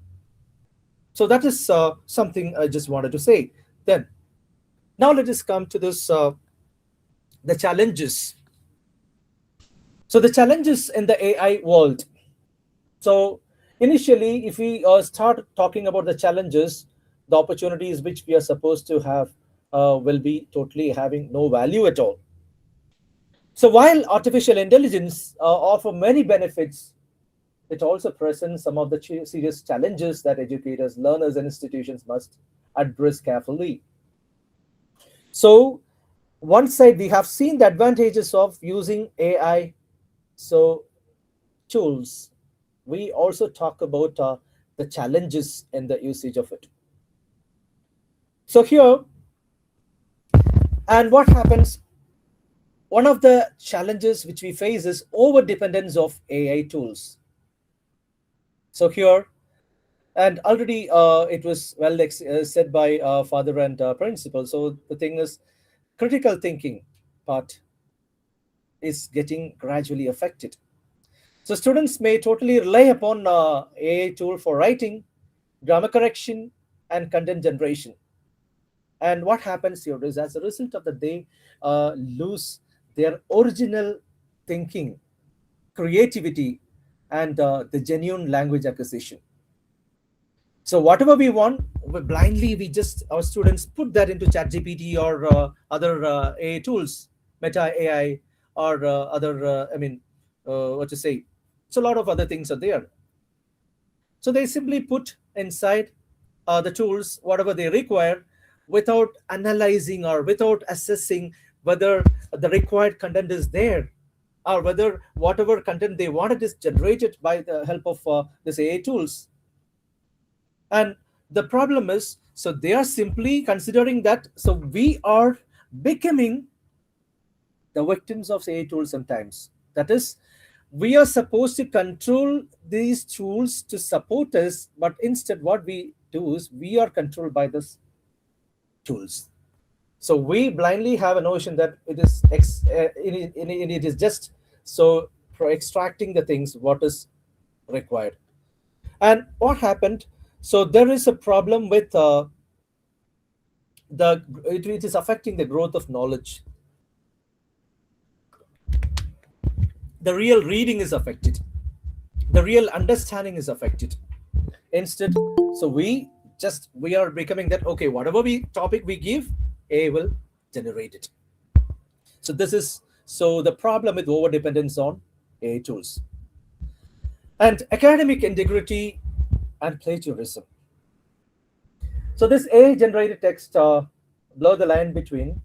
Speaker 7: So that is something I just wanted to say. Then, now let us come to this, the challenges. So the challenges in the AI world. So initially, if we start talking about the challenges, the opportunities which we are supposed to have will be totally having no value at all. So while artificial intelligence offer many benefits, it also presents some of the serious challenges that educators, learners, and institutions must address carefully. So one side, we have seen the advantages of using AI, so tools. We also talk about the challenges in the usage of it. So here, and what happens, one of the challenges which we face is over dependence of AI tools. So here, and already it was well said by father and principal. So the thing is, critical thinking part is getting gradually affected. So students may totally rely upon AI tool for writing, grammar correction, and content generation. And what happens here is, as a result of that, they lose their original thinking, creativity, and the genuine language acquisition. So whatever we want, blindly our students put that into ChatGPT or other AI tools, Meta AI, or other, what to say. So a lot of other things are there. So they simply put inside the tools whatever they require, without analyzing or without assessing whether the required content is there, or whether whatever content they wanted is generated by the help of this AI tools. And the problem is, so they are simply considering that, so we are becoming the victims of AI tools sometimes. That is, we are supposed to control these tools to support us, but instead what we do is we are controlled by these tools. So we blindly have a notion that it is just so for extracting the things what is required. And what happened? So there is a problem with it is affecting the growth of knowledge. The real reading is affected. The real understanding is affected. Instead, so we are becoming that, okay, whatever topic we give, AI will generate it. So this is the problem with over dependence on AI tools. And academic integrity and plagiarism. So this AI generated text blur the line between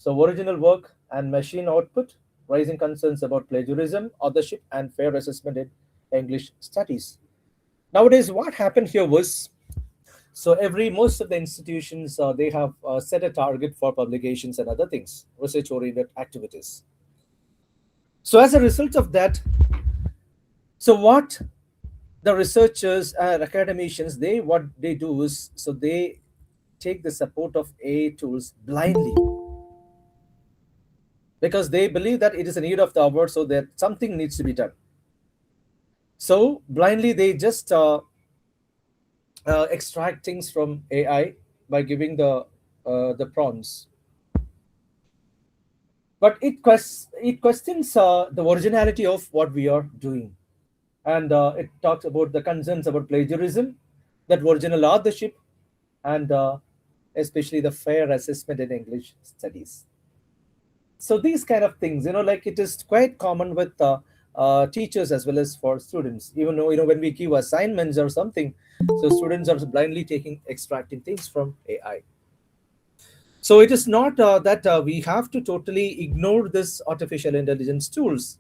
Speaker 7: original work and machine output, raising concerns about plagiarism, authorship, and fair assessment in English studies. Nowadays, what happened here was, so most of the institutions, they have set a target for publications and other things, research-oriented activities. So as a result of that, so what the researchers and academicians, what they do is, so they take the support of AI tools blindly, because they believe that it is a need of the hour, so that something needs to be done. So blindly they just extract things from AI by giving the prompts. But it questions the originality of what we are doing. And it talks about the concerns about plagiarism, that original authorship, and especially the fair assessment in English studies. So these kind of things, like it is quite common with teachers as well as for students. Even though, when we give assignments or something, so students are blindly extracting things from AI. So it is not that we have to totally ignore this artificial intelligence tools,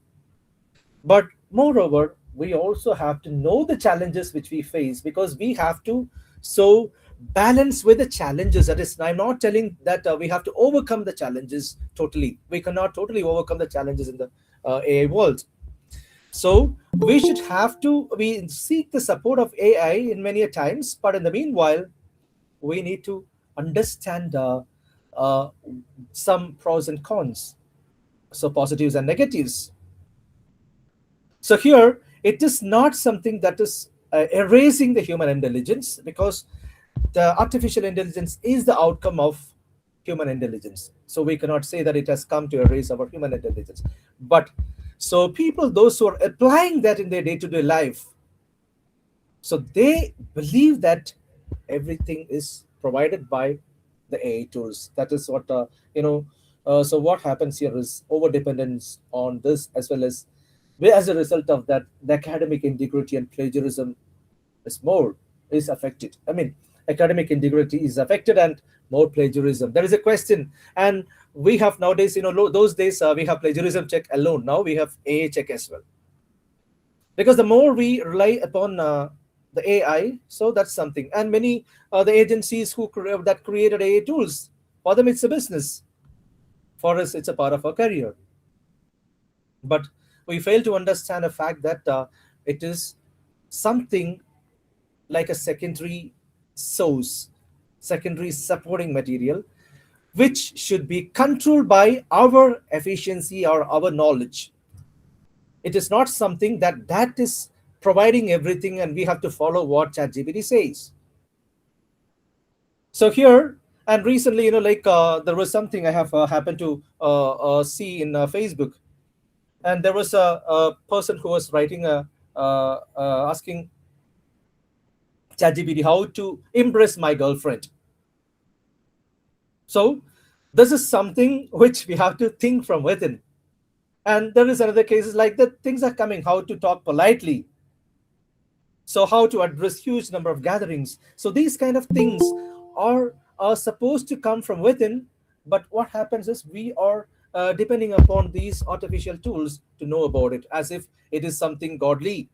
Speaker 7: but moreover, we also have to know the challenges which we face, because we have to so balance with the challenges. That is, I'm not telling that we have to overcome the challenges totally. We cannot totally overcome the challenges in the AI world. So we seek the support of AI in many a times, but in the meanwhile, we need to understand uh, some pros and cons, so positives and negatives. So here, it is not something that is erasing the human intelligence, because the artificial intelligence is the outcome of human intelligence. So we cannot say that it has come to erase our human intelligence. But so people, those who are applying that in their day-to-day life, so they believe that everything is provided by the AI tools. That is what so what happens here is over dependence on this, as well as a result of that, the academic integrity and plagiarism is affected. I mean, academic integrity is affected, and more plagiarism. There is a question, and we have nowadays, those days we have plagiarism check alone. Now we have AI check as well, because the more we rely upon the AI, so that's something. And many the agencies that created AI tools, for them it's a business. For us, it's a part of our career. But we fail to understand the fact that it is something like a secondary source, secondary supporting material, which should be controlled by our efficiency or our knowledge. It is not something that is providing everything and we have to follow what ChatGPT says. So here, and recently, there was something I have happened to see in Facebook, and there was a person who was writing asking ChatGPT how to impress my girlfriend. So this is something which we have to think from within. And there is another cases like that. Things are coming, how to talk politely. So how to address huge number of gatherings. So these kind of things are supposed to come from within. But what happens is we are depending upon these artificial tools to know about it, as if it is something godly.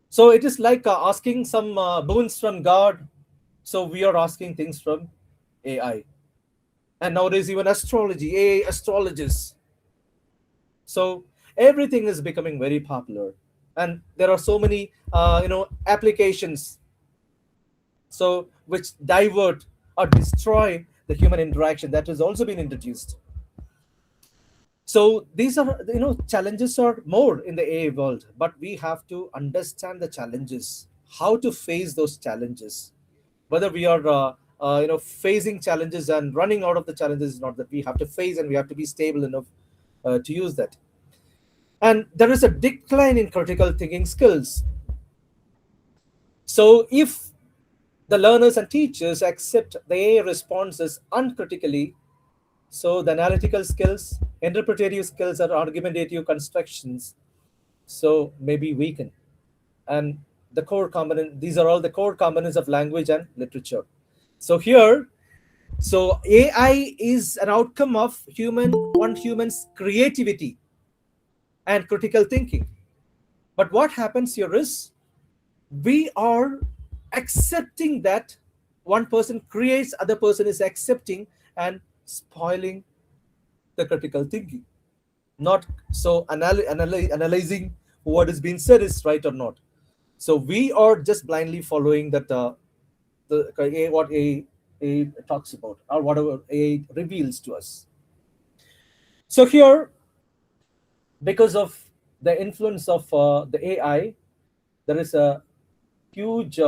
Speaker 7: So it is like asking some boons from God. So we are asking things from AI. And nowadays even astrology, AI astrologers. So everything is becoming very popular, and there are so many applications, so which divert or destroy the human interaction, that has also been introduced. So these are, challenges are more in the AI world, but we have to understand the challenges, how to face those challenges. Whether we are facing challenges and running out of the challenges is not that we have to face, and we have to be stable enough to use that. And there is a decline in critical thinking skills. So if the learners and teachers accept the AI responses uncritically, so the analytical skills, interpretative skills, or argumentative constructions, so maybe weaken. And the core component, these are all the core components of language and literature. So here, so AI is an outcome of human's creativity and critical thinking. But what happens here is we are accepting that one person creates, other person is accepting and spoiling the critical thinking, not so analyzing what is being said is right or not. So we are just blindly following that what a talks about, or whatever a reveals to us. So here, because of the influence of the AI, there is a huge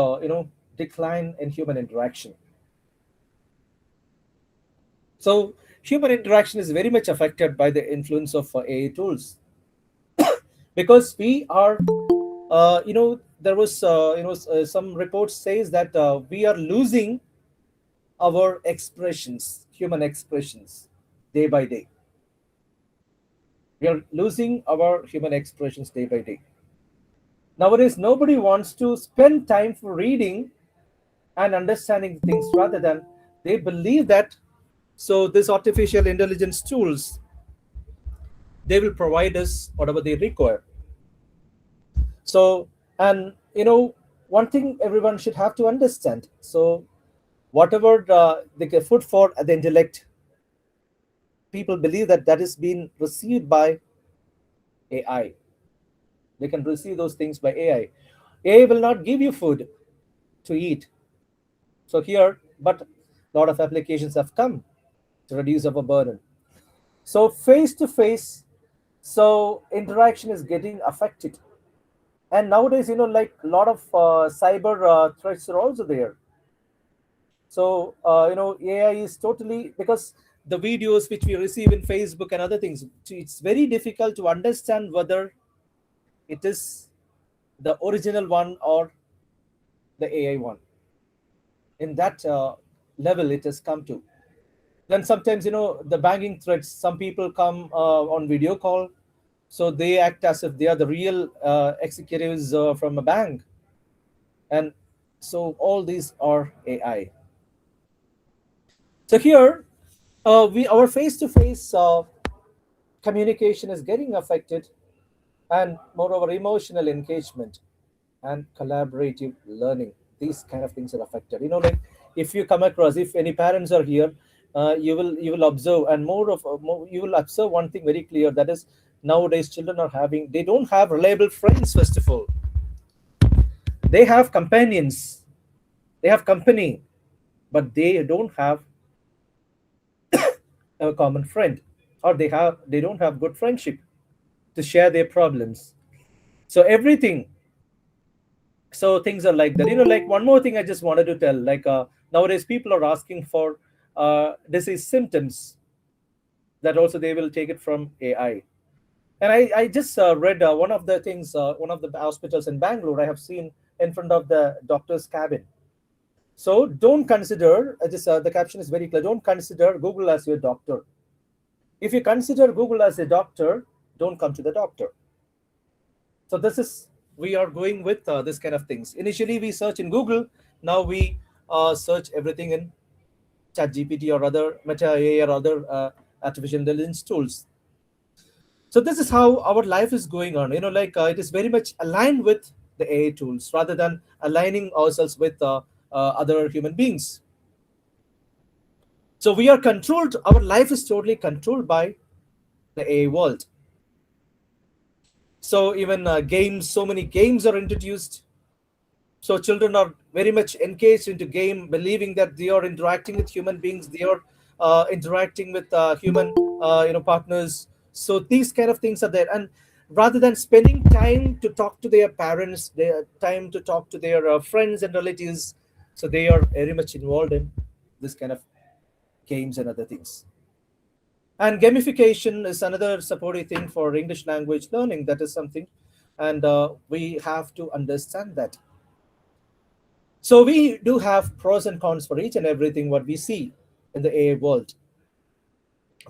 Speaker 7: decline in human interaction. So human interaction is very much affected by the influence of AI tools, because we are there was some reports says that we are losing our expressions, human expressions, day by day. We are losing our human expressions day by day. Nowadays, nobody wants to spend time for reading and understanding things, rather than They believe that so this artificial intelligence tools, they will provide us whatever they require. So, and one thing everyone should have to understand. So, whatever they get food for the intellect, people believe that that is being received by AI. They can receive those things by AI. AI will not give you food to eat. So here, but a lot of applications have come to reduce our burden. So face to face, so interaction is getting affected. And nowadays, like a lot of cyber threats are also there. So AI is totally, because the videos which we receive in Facebook and other things, it's very difficult to understand whether it is the original one or the AI one. In that level, it has come to. Then sometimes, the banking threats, some people come on video call, so they act as if they are the real executives from a bank. And so all these are AI. So here, our face-to-face communication is getting affected, and moreover, emotional engagement and collaborative learning. These kind of things are affected. Like if you come across, if any parents are here, you will observe, and you will observe one thing very clear. That is, nowadays children they don't have reliable friends. First of all, they have companions, they have company, but they don't have a common friend, or they don't have good friendship to share their problems. So everything, so things are like that. Like one more thing I just wanted to tell, like nowadays people are asking for disease symptoms, that also they will take it from AI. And I just read one of the things, one of the hospitals in Bangalore, I have seen in front of the doctor's cabin. So don't consider, the caption is very clear, don't consider Google as your doctor. If you consider Google as a doctor, don't come to the doctor. So we are going with this kind of things. Initially we search in Google, now we search everything in ChatGPT or other Meta AI or other artificial intelligence tools. So this is how our life is going on. Like it is very much aligned with the AI tools rather than aligning ourselves with other human beings. So we are controlled. Our life is totally controlled by the AI world. So even games, so many games are introduced. So children are very much engaged into game, believing that they are interacting with human beings. They are interacting with human, partners. So these kind of things are there. And rather than spending time to talk to their parents, their time to talk to their friends and relatives, so they are very much involved in this kind of games and other things. And gamification is another supportive thing for English language learning. That is something, and we have to understand that. So we do have pros and cons for each and everything what we see in the AI world.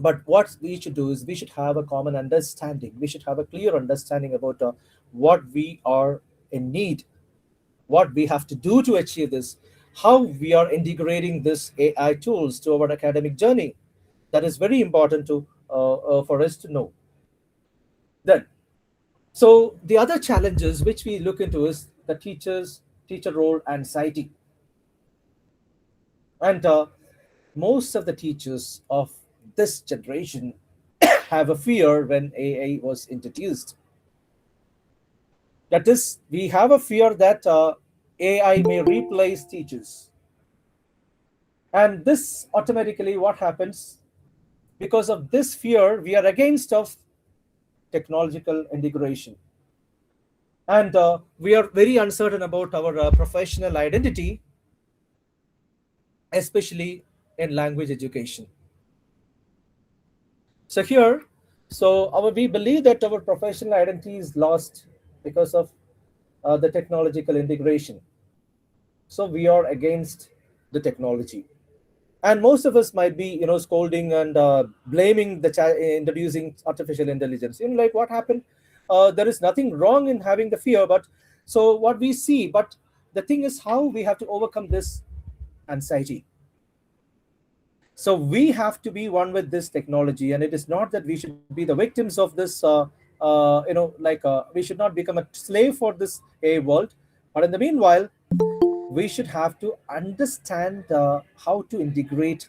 Speaker 7: But what we should do is we should have a common understanding. We should have a clear understanding about what we are in need, what we have to do to achieve this, how we are integrating this AI tools to our academic journey. That is very important for us to know. Then, so the other challenges which we look into is the teacher role anxiety. And most of the teachers of this generation have a fear when AI was introduced. That is, we have a fear that AI may replace teachers. And this automatically what happens? Because of this fear, we are against of technological integration. And we are very uncertain about our professional identity, especially in language education. So here, we believe that our professional identity is lost because of the technological integration. So we are against the technology. And most of us might be, scolding and blaming introducing artificial intelligence. Like what happened? There is nothing wrong in having the fear, but so what we see. But the thing is how we have to overcome this anxiety. So we have to be one with this technology, and it is not that we should be the victims of this. We should not become a slave for this AI world. But in the meanwhile, we should have to understand how to integrate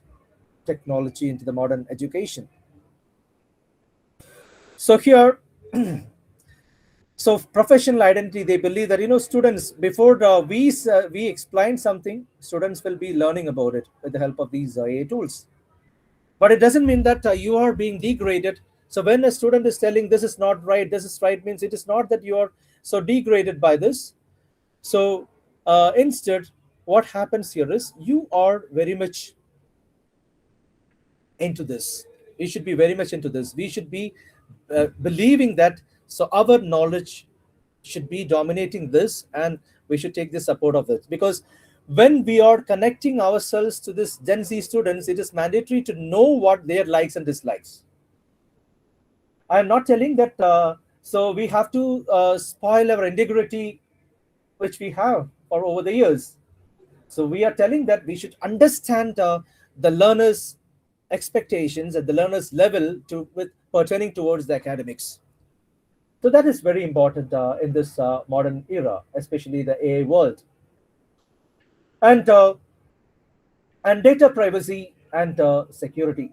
Speaker 7: technology into the modern education. So here, so professional identity, they believe that students, before we explain something, students will be learning about it with the help of these AI tools. But it doesn't mean that you are being degraded. So when a student is telling this is not right, this is right, means it is not that you are so degraded by this. So instead, what happens here is you are very much into this. We should be very much into this. We should be believing that, so our knowledge should be dominating this, and we should take the support of it. Because when we are connecting ourselves to this Gen Z students, it is mandatory to know what their likes and dislikes. I am not telling that so we have to spoil our integrity which we have for over the years. So we are telling that we should understand the learners' expectations at the learner's level with pertaining towards the academics. So that is very important in this modern era, especially the AI world. And data privacy and security.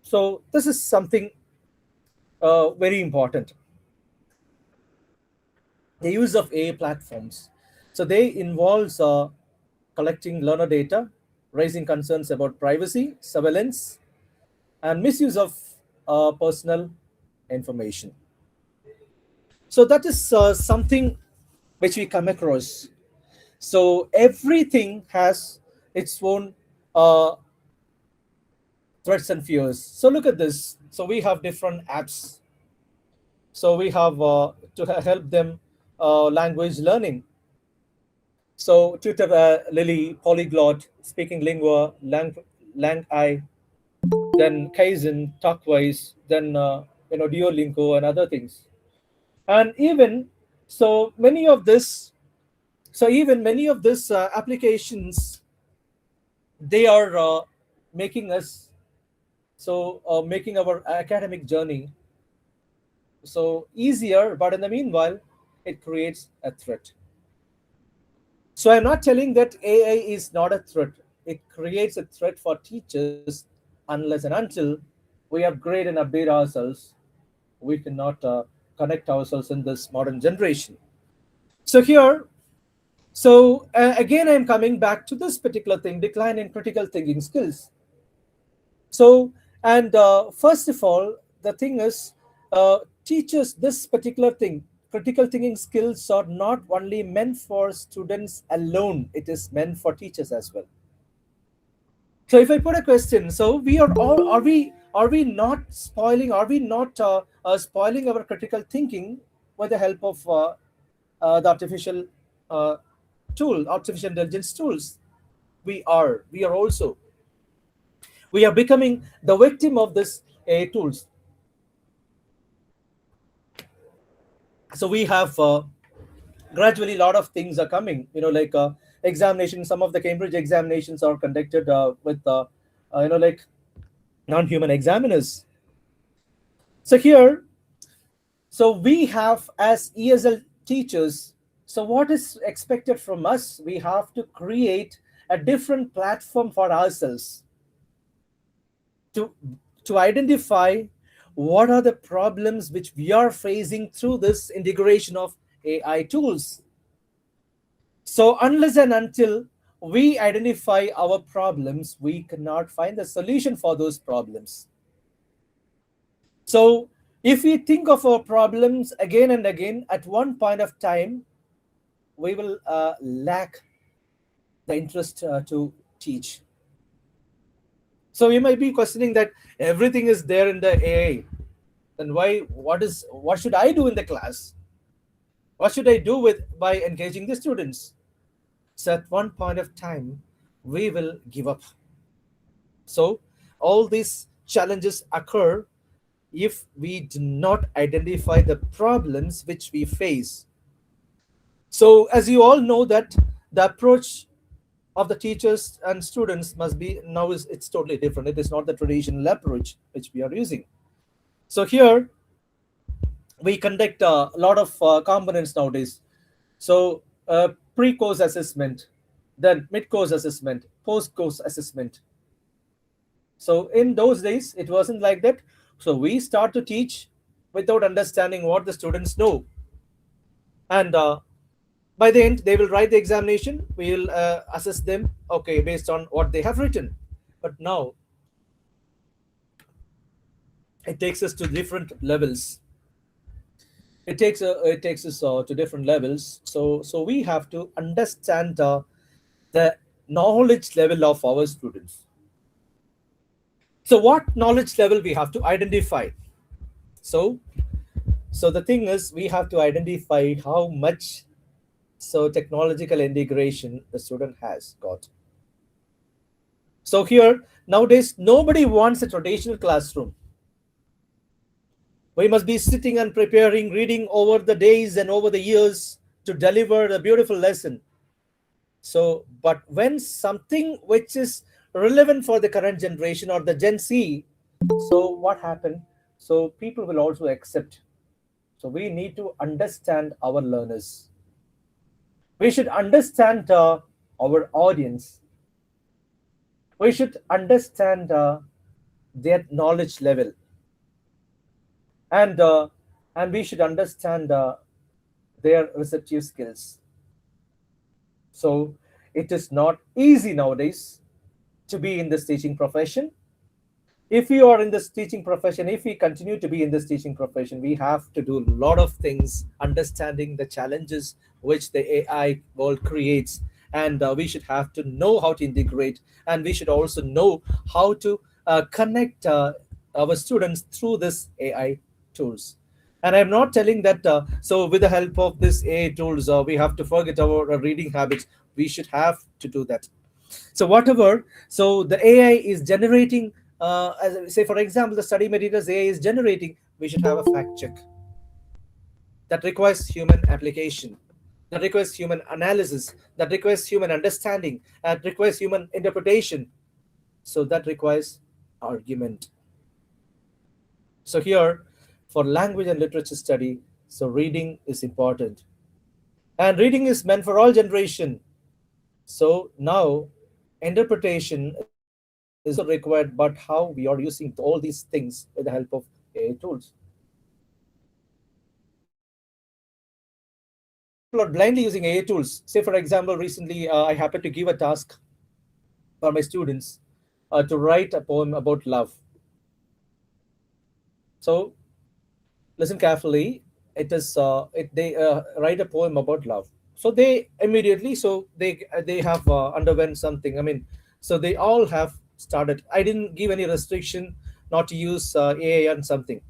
Speaker 7: So this is something very important. The use of AI platforms. So they involves collecting learner data, raising concerns about privacy, surveillance, and misuse of personal information. So that is something which we come across. So everything has its own threats and fears. So look at this. So we have different apps. So we have to help them language learning. So Tutor Lily, Polyglot, Speaking Lingua, Lang.ai, then Kaizen, Talkwise, then Duolingo and other things. And even so many of this, applications, they are making us, making our academic journey so easier, but in the meanwhile, it creates a threat. So I'm not telling that AI is not a threat. It creates a threat for teachers unless and until we upgrade and update ourselves. We cannot connect ourselves in this modern generation. So here, again, I'm coming back to this particular thing, decline in critical thinking skills. So, and first of all, the thing is, teachers, this particular thing, critical thinking skills are not only meant for students alone, it is meant for teachers as well. So if I put a question, so we are not spoiling our critical thinking with the help of the artificial intelligence tools? We are also. We are becoming the victim of this AI tools. So we have gradually a lot of things are coming, like examination. Some of the Cambridge examinations are conducted with non-human examiners. So here, so we have, as ESL teachers, so what is expected from us? We have to create a different platform for ourselves to identify what are the problems which we are facing through this integration of AI tools. So unless and until we identify our problems, we cannot find the solution for those problems. So if we think of our problems again and again, at one point of time, we will lack the interest to teach. So you might be questioning that everything is there in the AI. Then what should I do in the class? What should I do by engaging the students? So at one point of time, we will give up. So all these challenges occur if we do not identify the problems which we face. So as you all know that the approach of the teachers and students must be now is it's totally different. It is not the traditional approach which we are using. So here we conduct a lot of components nowadays. So pre-course assessment, then mid-course assessment, post-course assessment. So in those days, it wasn't like that. So we start to teach without understanding what the students know. And by the end, they will write the examination. We will assess them, okay, based on what they have written. But now, it takes us to different levels. It takes us to different levels. So we have to understand the knowledge level of our students. So what knowledge level we have to identify? So the thing is, we have to identify how much technological integration the student has got. So here nowadays nobody wants a traditional classroom. We must be sitting and preparing, reading over the days and over the years to deliver a beautiful lesson. So, but when something which is relevant for the current generation or the Gen Z, so what happened? So people will also accept. So we need to understand our learners. We should understand our audience. We should understand their knowledge level. And we should understand their receptive skills. So it is not easy nowadays to be in this teaching profession. If we are in this teaching profession, if we continue to be in this teaching profession, we have to do a lot of things, understanding the challenges which the AI world creates. And we should have to know how to integrate, and we should also know how to connect our students through this AI tools. And I'm not telling that so with the help of this AI tools we have to forget our reading habits. We should have to do that. So whatever, so the AI is generating, as say for example, the study materials AI is generating, we should have a fact check. That requires human application, that requires human analysis, that requires human understanding, that requires human interpretation. So that requires argument. So here, for language and literature study, so reading is important. And reading is meant for all generation. So now, interpretation is also required, but how we are using all these things with the help of AI tools. People are blindly using AI tools. Say, for example, recently I happened to give a task for my students to write a poem about love. So listen carefully. It is they write a poem about love. So they immediately, so they have underwent something. I mean, so they all have started. I didn't give any restriction not to use AI and something.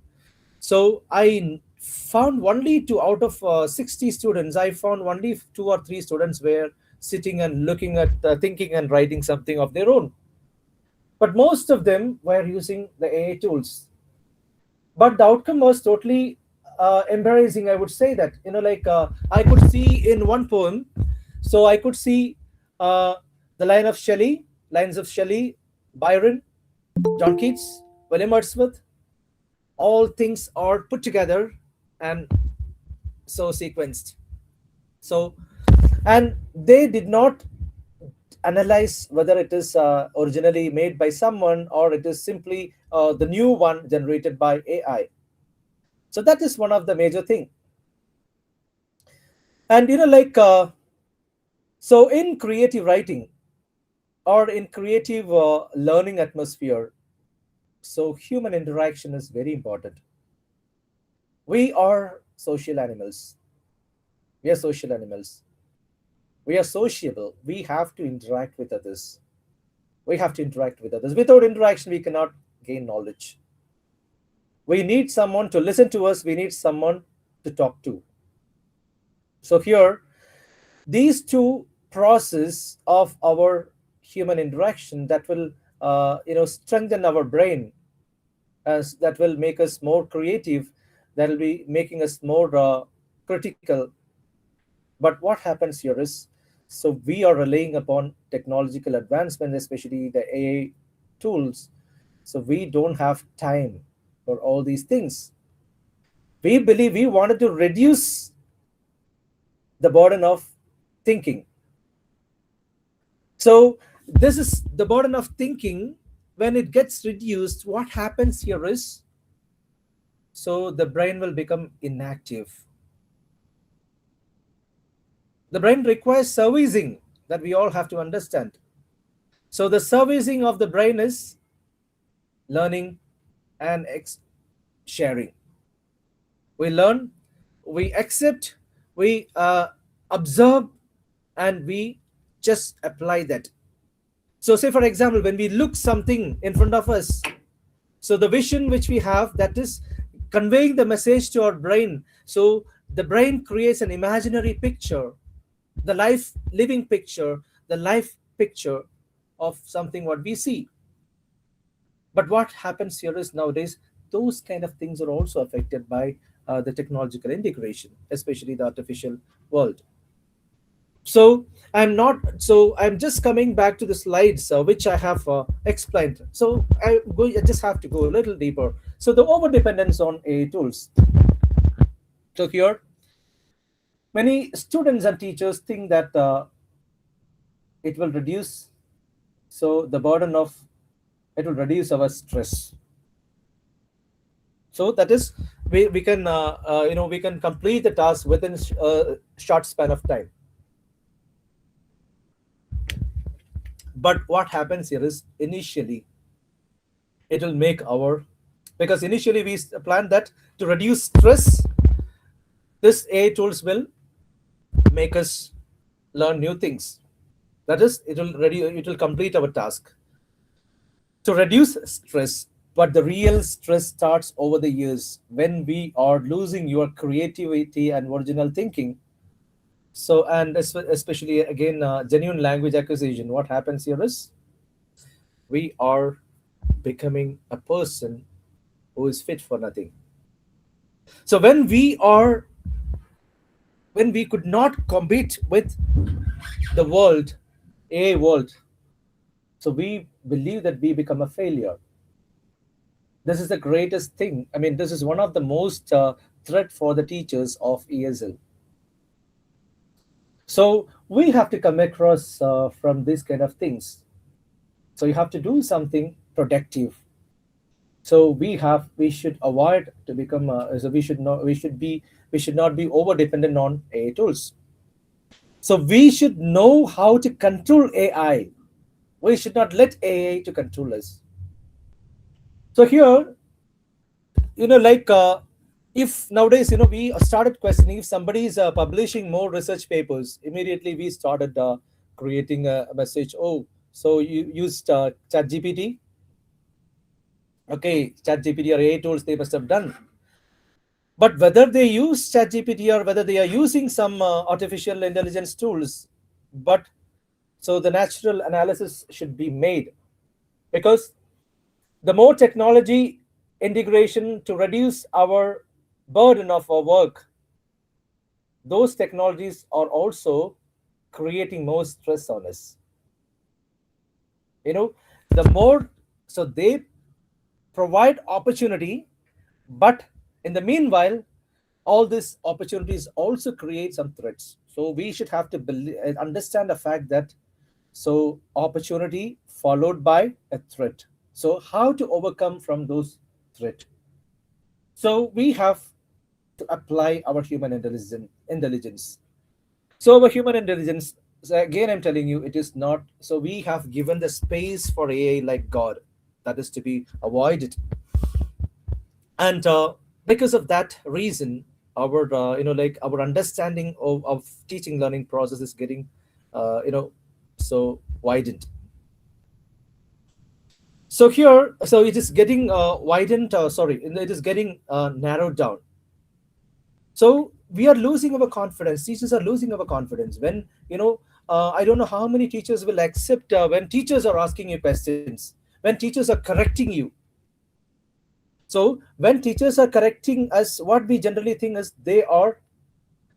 Speaker 7: So I found only two out of 60 students. I found only 2 or 3 students were sitting and looking at, thinking and writing something of their own. But most of them were using the AI tools. But the outcome was totally embarrassing. I would say that, like I could see in one poem, so I could see the lines of Shelley, Byron, John Keats, William Wordsworth. All things are put together and so sequenced. So, and they did not analyze whether it is originally made by someone or it is simply the new one generated by AI. So that is one of the major thing. And so in creative writing or in creative learning atmosphere, so human interaction is very important. We are social animals. We are social animals. We are sociable. We have to interact with others. We have to interact with others. Without interaction, we cannot gain knowledge. We need someone to listen to us. We need someone to talk to. So here, these two process of our human interaction that will strengthen our brain, as that will make us more creative, that will be making us more critical. But what happens here is, So we are relying upon technological advancement, especially the AI tools. So we don't have time for all these things. We believe we wanted to reduce the burden of thinking. So this is the burden of thinking. When it gets reduced, what happens here is, so the brain will become inactive. The brain requires servicing, that we all have to understand. So the servicing of the brain is learning and sharing. We learn, we accept, we observe, and we just apply that. So say for example, when we look something in front of us, so the vision which we have, that is conveying the message to our brain. So the brain creates an imaginary picture, the living picture, the life picture of something what we see. But what happens here is, nowadays those kind of things are also affected by the technological integration, especially the artificial world. So I'm just coming back to the slides which I have explained. So I just have to go a little deeper. So the over dependence on AI tools. So here many students and teachers think that it will reduce, so the burden of, it will reduce our stress. So that is, we can we can complete the task within a short span of time. But what happens here is, initially it will make our, because initially we plan that to reduce stress, this AI tools will make us learn new things. That is, it will complete our task to reduce stress. But the real stress starts over the years, when we are losing your creativity and original thinking. So, and especially again, genuine language acquisition, what happens here is, we are becoming a person who is fit for nothing. So when we could not compete with the world, AI world, so we believe that we become a failure. This is the greatest thing. I mean, this is one of the most threat for the teachers of ESL. So we have to come across from these kind of things. So you have to do something productive. So we should avoid to become. So we should not be over dependent on AI tools. So we should know how to control AI. We should not let AI to control us. So here, if nowadays, we started questioning, if somebody is publishing more research papers, immediately we started creating a message. Oh, so you used ChatGPT? Okay, ChatGPT or AI tools they must have done. But whether they use ChatGPT or whether they are using some artificial intelligence tools, but so the natural analysis should be made, because the more technology integration to reduce our burden of our work, those technologies are also creating more stress on us. The more, so they provide opportunity, but in the meanwhile, all these opportunities also create some threats. So we should have to understand the fact that, so opportunity followed by a threat. So how to overcome from those threat? So we have to apply our human intelligence. So our human intelligence, so again I'm telling you, it is not, so we have given the space for AI like God, that is to be avoided. And because of that reason, our our understanding of teaching learning process is getting so widened. So here, so it is getting widened, it is getting narrowed down. So we are losing our confidence. Teachers are losing our confidence. When, I don't know how many teachers will accept when teachers are asking you questions, when teachers are correcting you. So when teachers are correcting us, what we generally think is they are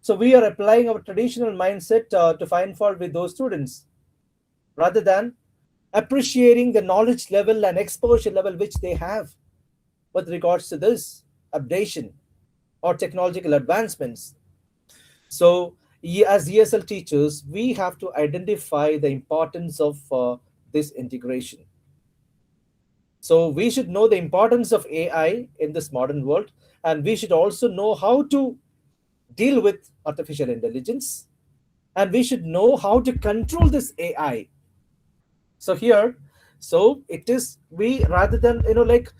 Speaker 7: So we are applying our traditional mindset to find fault with those students, rather than appreciating the knowledge level and exposure level which they have with regards to this updation or technological advancements. So, as ESL teachers, we have to identify the importance of this integration. So, we should know the importance of AI in this modern world, and we should also know how to deal with artificial intelligence, and we should know how to control this AI. So here, so it is, we, rather than, like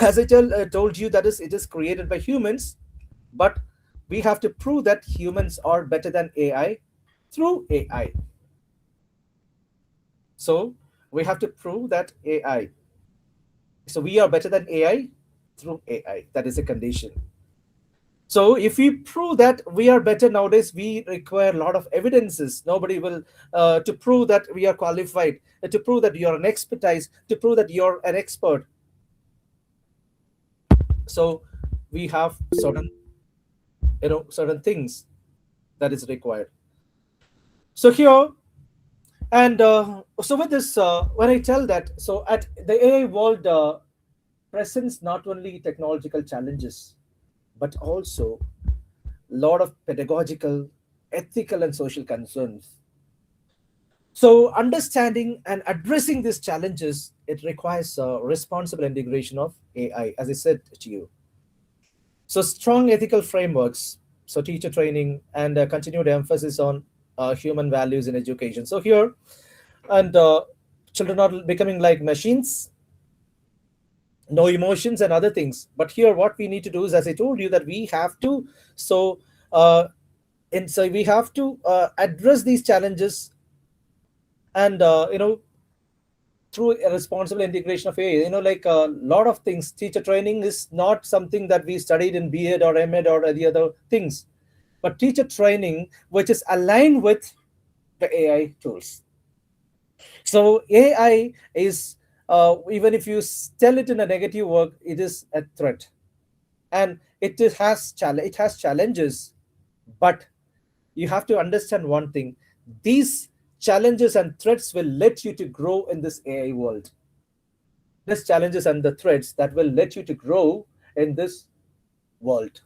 Speaker 7: as I told you, that is, it is created by humans, but we have to prove that humans are better than AI through AI. So we have to prove that AI, so we are better than AI through AI. That is a condition. So if we prove that we are better nowadays, we require a lot of evidences. Nobody will, to prove that we are qualified, to prove that you are an expertise, to prove that you're an expert. So we have certain, certain things that is required. So here, and so with this, when I tell that, so at the AI world presents not only technological challenges, but also a lot of pedagogical, ethical, and social concerns. So understanding and addressing these challenges, it requires a responsible integration of AI, as I said to you. So strong ethical frameworks, so teacher training, and continued emphasis on human values in education. So here, and children are becoming like machines, no emotions and other things. But here what we need to do is, as I told you, that we have to, so we have to address these challenges, and through a responsible integration of AI. Like a lot of things, teacher training is not something that we studied in B.Ed or M.Ed or the other things, but teacher training which is aligned with the AI tools. So AI is, even if you tell it in a negative word, it is a threat, and it has challenges. But you have to understand one thing: these challenges and threats will let you to grow in this AI world. These challenges and the threats that will let you to grow in this world.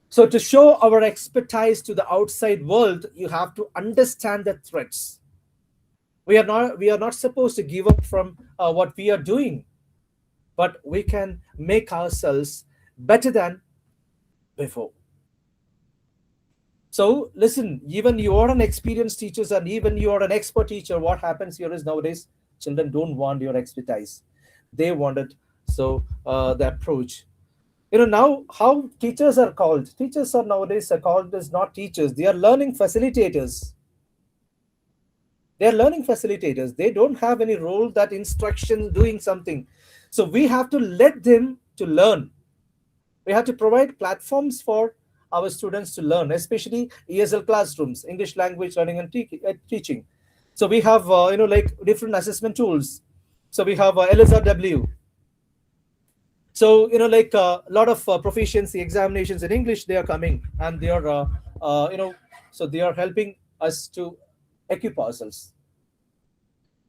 Speaker 7: So to show our expertise to the outside world, you have to understand the threats. We are not supposed to give up from what we are doing, but we can make ourselves better than before. So listen, even you are an experienced teacher and even you are an expert teacher, what happens here is nowadays children don't want your expertise. They wanted, so the approach. Now how teachers are called. Teachers are nowadays called as not teachers. They are learning facilitators. They are learning facilitators. They don't have any role that instruction doing something. So we have to let them to learn. We have to provide platforms for our students to learn, especially ESL classrooms, English language learning and teaching. So we have, like different assessment tools. So we have LSRW. So, like a lot of proficiency examinations in English, they are coming, and they are, so they are helping us to equip ourselves.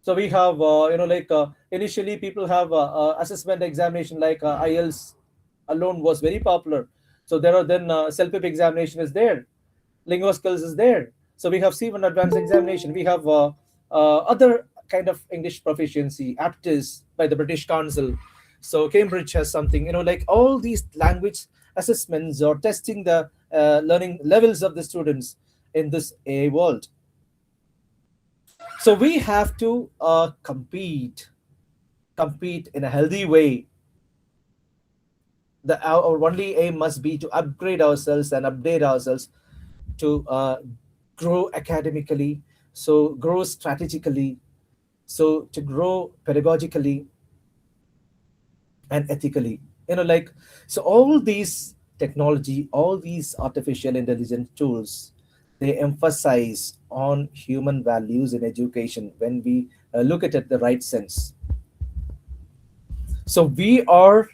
Speaker 7: So we have, like initially people have assessment examination like IELTS alone was very popular. So there are then self-pip examination is there, lingo skills is there. So we have C1 advanced examination. We have other kind of English proficiency, APTIS by the British Council. So Cambridge has something, like all these language assessments or testing the learning levels of the students in this AI world. So we have to compete in a healthy way. Our only aim must be to upgrade ourselves and update ourselves to grow academically, so grow strategically, so to grow pedagogically and ethically. Like, so all these technology, all these artificial intelligence tools, they emphasize on human values in education when we look at it the right sense. So we are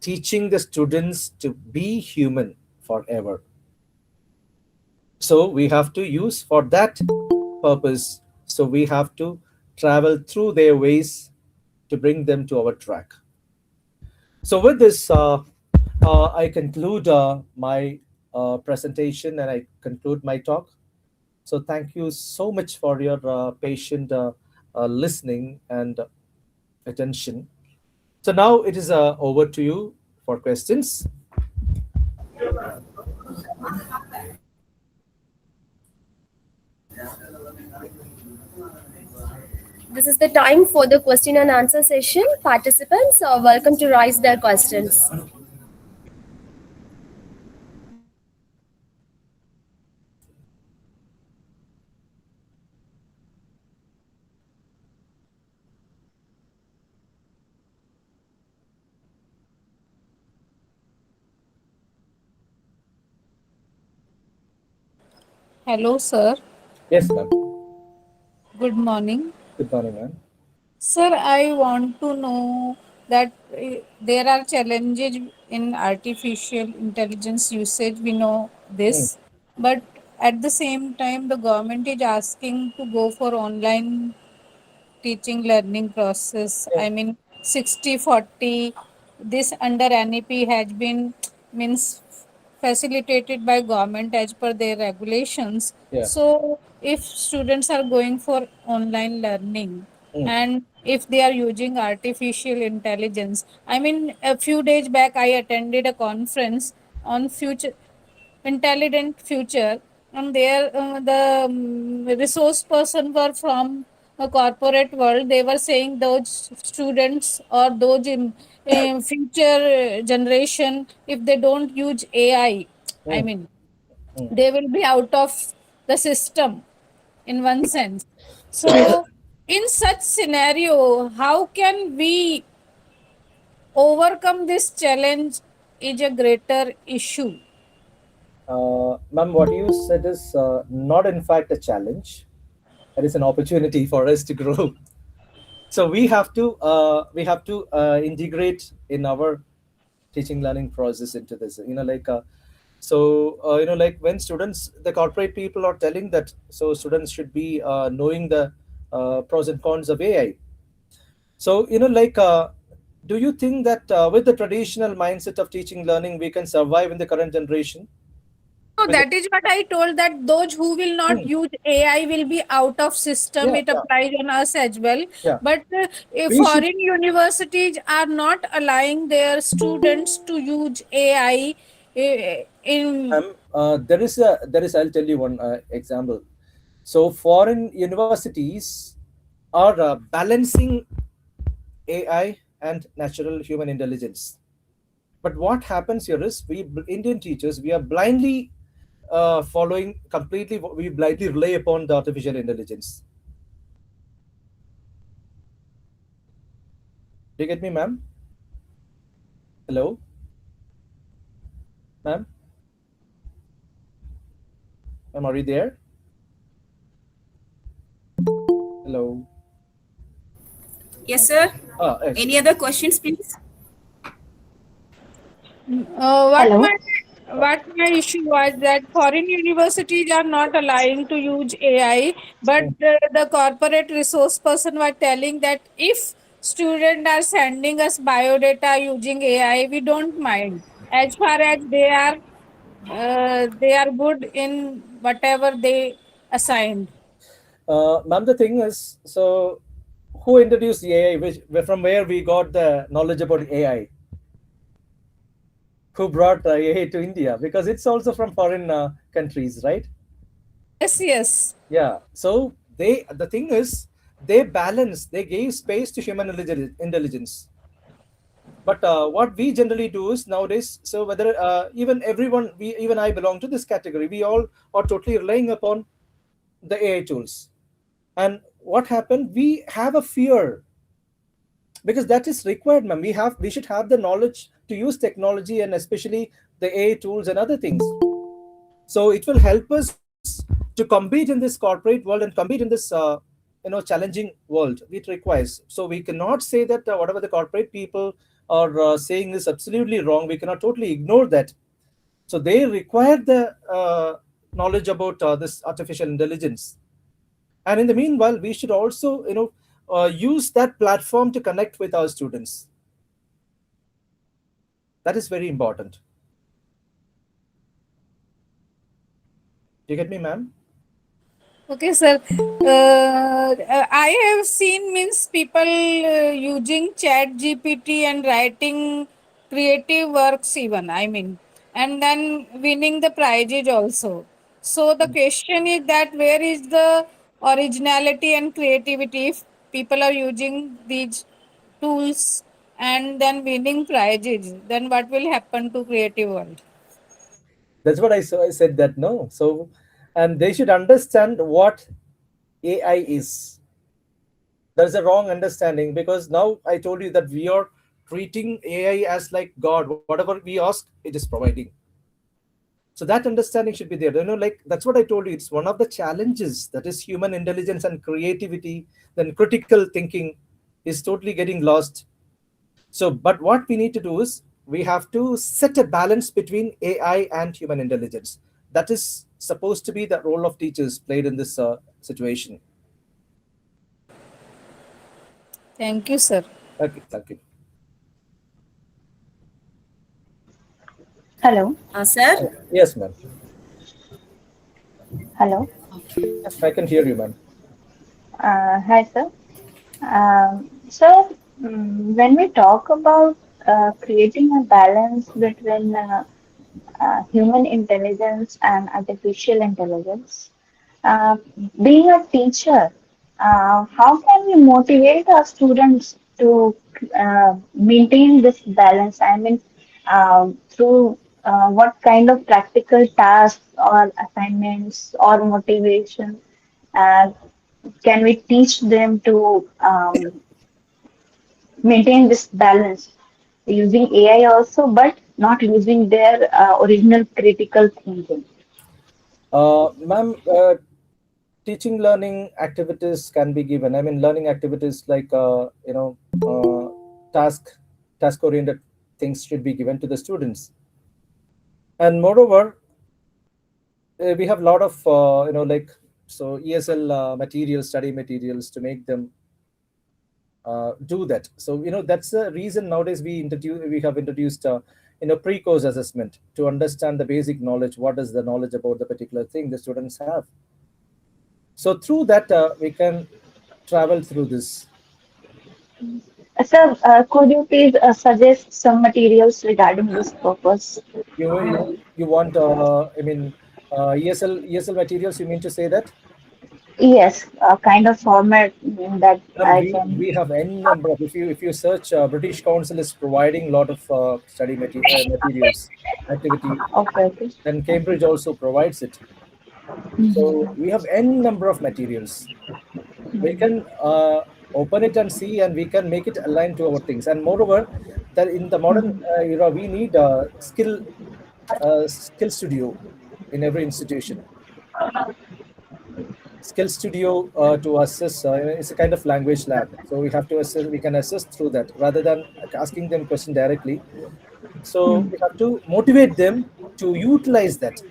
Speaker 7: teaching the students to be human forever. So we have to use for that purpose. So we have to travel through their ways to bring them to our track. So with this, I conclude my presentation and I conclude my talk. So thank you so much for your patient listening and attention. So now it is over to you for questions.
Speaker 10: This is the time for the question and answer session. Participants are welcome to raise their questions.
Speaker 6: Hello, sir.
Speaker 7: Yes, ma'am.
Speaker 6: Good morning.
Speaker 7: Good morning, ma'am.
Speaker 6: Sir, I want to know that there are challenges in artificial intelligence usage. We know this, but at the same time, the government is asking to go for online teaching learning process. I mean, 60/40. This under NEP has been means facilitated by government as per their regulations.
Speaker 7: Yeah.
Speaker 6: So if students are going for online learning and if they are using artificial intelligence, I mean, a few days back I attended a conference on future intelligent future, and there the resource person were from a corporate world. They were saying those students or those in future generation, if they don't use AI, I mean, they will be out of the system in one sense. So in such scenario, how can we overcome this challenge is a greater issue.
Speaker 7: Ma'am, what you said is not in fact a challenge. It is an opportunity for us to grow. So we have to integrate in our teaching learning process into this. Like when students, the corporate people are telling that, so students should be knowing the pros and cons of AI. So do you think that with the traditional mindset of teaching learning, we can survive in the current generation?
Speaker 6: So that is what I told, that those who will not use AI will be out of system. It applies on us as well. But if foreign universities are not allowing their students to use AI
Speaker 7: there is I'll tell you one example. So foreign universities are balancing AI and natural human intelligence. But what happens here is, we Indian teachers, we are blindly following completely, we blindly rely upon the artificial intelligence. Do you get me, ma'am? Hello? Ma'am? Ma'am, are you there? Hello?
Speaker 3: Yes, sir.
Speaker 7: Yes.
Speaker 3: Any other questions, please?
Speaker 6: What my issue was that foreign universities are not allowing to use AI, but the corporate resource person were telling that if students are sending us biodata using AI, we don't mind, as far as they are good in whatever they assigned.
Speaker 7: Ma'am, the thing is, so who introduced the AI? From where we got the knowledge about AI? Who brought AI to India? Because it's also from foreign countries, right?
Speaker 6: Yes.
Speaker 7: Yeah. So the thing is, they gave space to human intelligence. But what we generally do is nowadays, so whether even I belong to this category, we all are totally relying upon the AI tools. And what happened? We have a fear, because that is required, ma'am. We should have the knowledge to use technology, and especially the AI tools and other things. So it will help us to compete in this corporate world and compete in this challenging world it requires. So we cannot say that whatever the corporate people are saying is absolutely wrong. We cannot totally ignore that. So they require the knowledge about this artificial intelligence. And in the meanwhile, we should also, use that platform to connect with our students. That is very important. Do you get me, ma'am?
Speaker 6: Okay, sir. I have seen means people using Chat GPT and writing creative works even. I mean, and then winning the prizes also. So the question is that where is the originality and creativity if people are using these tools and then winning prizes? Then what will happen to creative world?
Speaker 7: That's what I saw. I said that no. So, and they should understand what AI is. There's a wrong understanding, because now I told you that we are treating AI as like God. Whatever we ask, it is providing. So that understanding should be there. Like that's what I told you. It's one of the challenges, that is human intelligence and creativity, then critical thinking is totally getting lost. So, but what we need to do is we have to set a balance between AI and human intelligence. That is supposed to be the role of teachers played in this situation.
Speaker 6: Thank you, sir.
Speaker 7: Okay, thank you.
Speaker 8: Hello.
Speaker 3: Sir?
Speaker 7: Yes, ma'am.
Speaker 8: Hello.
Speaker 7: Yes, I can hear you, ma'am.
Speaker 8: Hi, sir. So, when we talk about creating a balance between human intelligence and artificial intelligence, uh, being a teacher, how can we motivate our students to maintain this balance? I mean, through what kind of practical tasks or assignments or motivation uh, can we teach them to maintain this balance using AI also, but not losing their original critical thinking?
Speaker 7: Ma'am, teaching learning activities can be given. I mean, learning activities like task oriented things should be given to the students. And moreover, we have a lot of like ESL materials, study materials to make them do that. So that's the reason nowadays we have introduced pre-course assessment to understand the basic knowledge. What is the knowledge about the particular thing the students have? So through that we can travel through this.
Speaker 8: Sir, could you please suggest some materials regarding this purpose?
Speaker 7: You want ESL materials? You mean to say that?
Speaker 8: Yes, a kind of format that I can.
Speaker 7: We have n number of, if you search, British Council is providing a lot of materials, activity.
Speaker 8: Okay, okay.
Speaker 7: Then Cambridge also provides it. So we have n number of materials. We can open it and see, and we can make it align to our things. And moreover, that in the modern era, we need a skill studio in every institution. Skill studio to assess, it's a kind of language lab. So we have to assess, we can assess through that rather than asking them question directly. So we have to motivate them to utilize that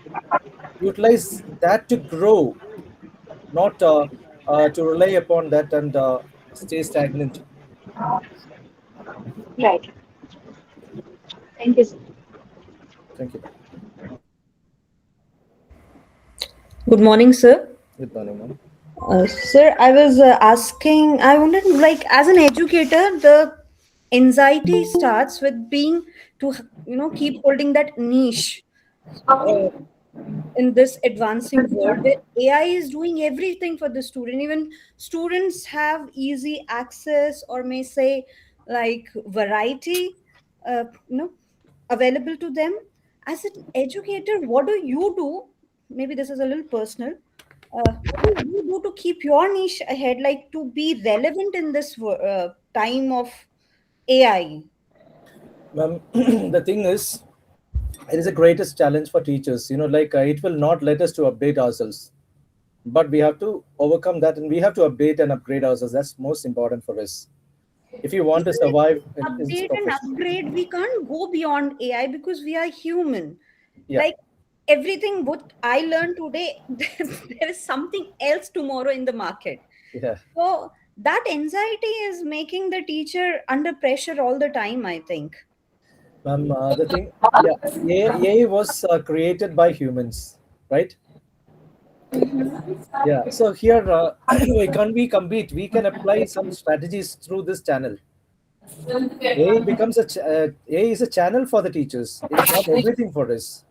Speaker 7: to grow, not to rely upon that and stay stagnant.
Speaker 8: Right. Thank you, sir.
Speaker 7: Thank you.
Speaker 15: Good morning, sir.
Speaker 7: Good morning, ma'am.
Speaker 15: Sir, I was asking, I wanted, like, as an educator, the anxiety starts with being to, keep holding that niche in this advancing world where AI is doing everything for the student. Even students have easy access, or may say, like, variety, uh, you know, available to them. As an educator, what do you do? Maybe this is a little personal. What do you do to keep your niche ahead, like to be relevant in this time of AI?
Speaker 7: Ma'am, the thing is, it is the greatest challenge for teachers. It will not let us to update ourselves, but we have to overcome that, and we have to update and upgrade ourselves. That's most important for us if you want to survive in this
Speaker 15: Update and
Speaker 7: profession.
Speaker 15: upgrade, we can't go beyond AI because we are human.
Speaker 7: Yeah.
Speaker 15: Like everything what I learned today, there is something else tomorrow in the market.
Speaker 7: Yeah.
Speaker 15: So that anxiety is making the teacher under pressure all the time, I think.
Speaker 7: Ma'am, the thing, yeah, AI was created by humans, right? Yeah. So here, we can we compete. We can apply some strategies through this channel. AI becomes AI is a channel for the teachers. It's not everything for us.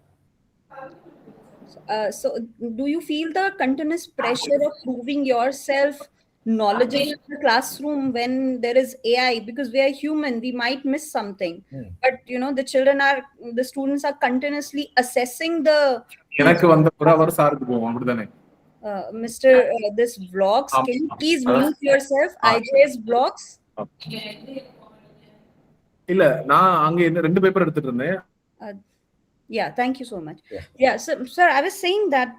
Speaker 15: So do you feel the continuous pressure of proving yourself knowledgeable in the classroom when there is AI? Because we are human, we might miss something. But the students are continuously assessing the
Speaker 2: எனக்கு
Speaker 15: teacher.
Speaker 2: வந்த ஒரு அவர் சாருக்கு போவோம் அப்படிதானே?
Speaker 15: Mr. This vlogs, can you please mute yourself? IJS vlogs.
Speaker 2: இல்ல நான் அங்க என்ன 2 பேப்பர் எடுத்துட்டு இருந்தேன்.
Speaker 15: Yeah, thank you so much. Yeah, so sir, I was saying that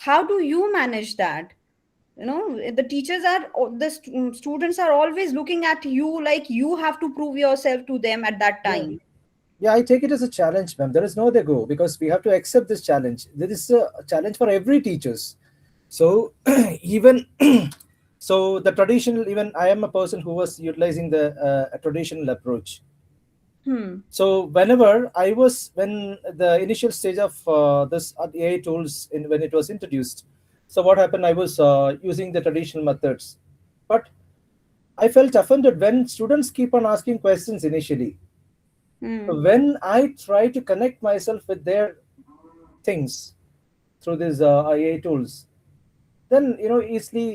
Speaker 15: how do you manage that? The teachers are, students are always looking at you like you have to prove yourself to them at that time.
Speaker 7: Yeah, I take it as a challenge, ma'am. There is no other go because we have to accept this challenge. There is a challenge for every teachers. So even so, the traditional. Even I am a person who was utilizing the traditional approach. So whenever when the initial stage of this AI tools when it was introduced, so what happened? I was using the traditional methods, but I felt offended when students keep on asking questions initially. When I try to connect myself with their things through these AI tools, then easily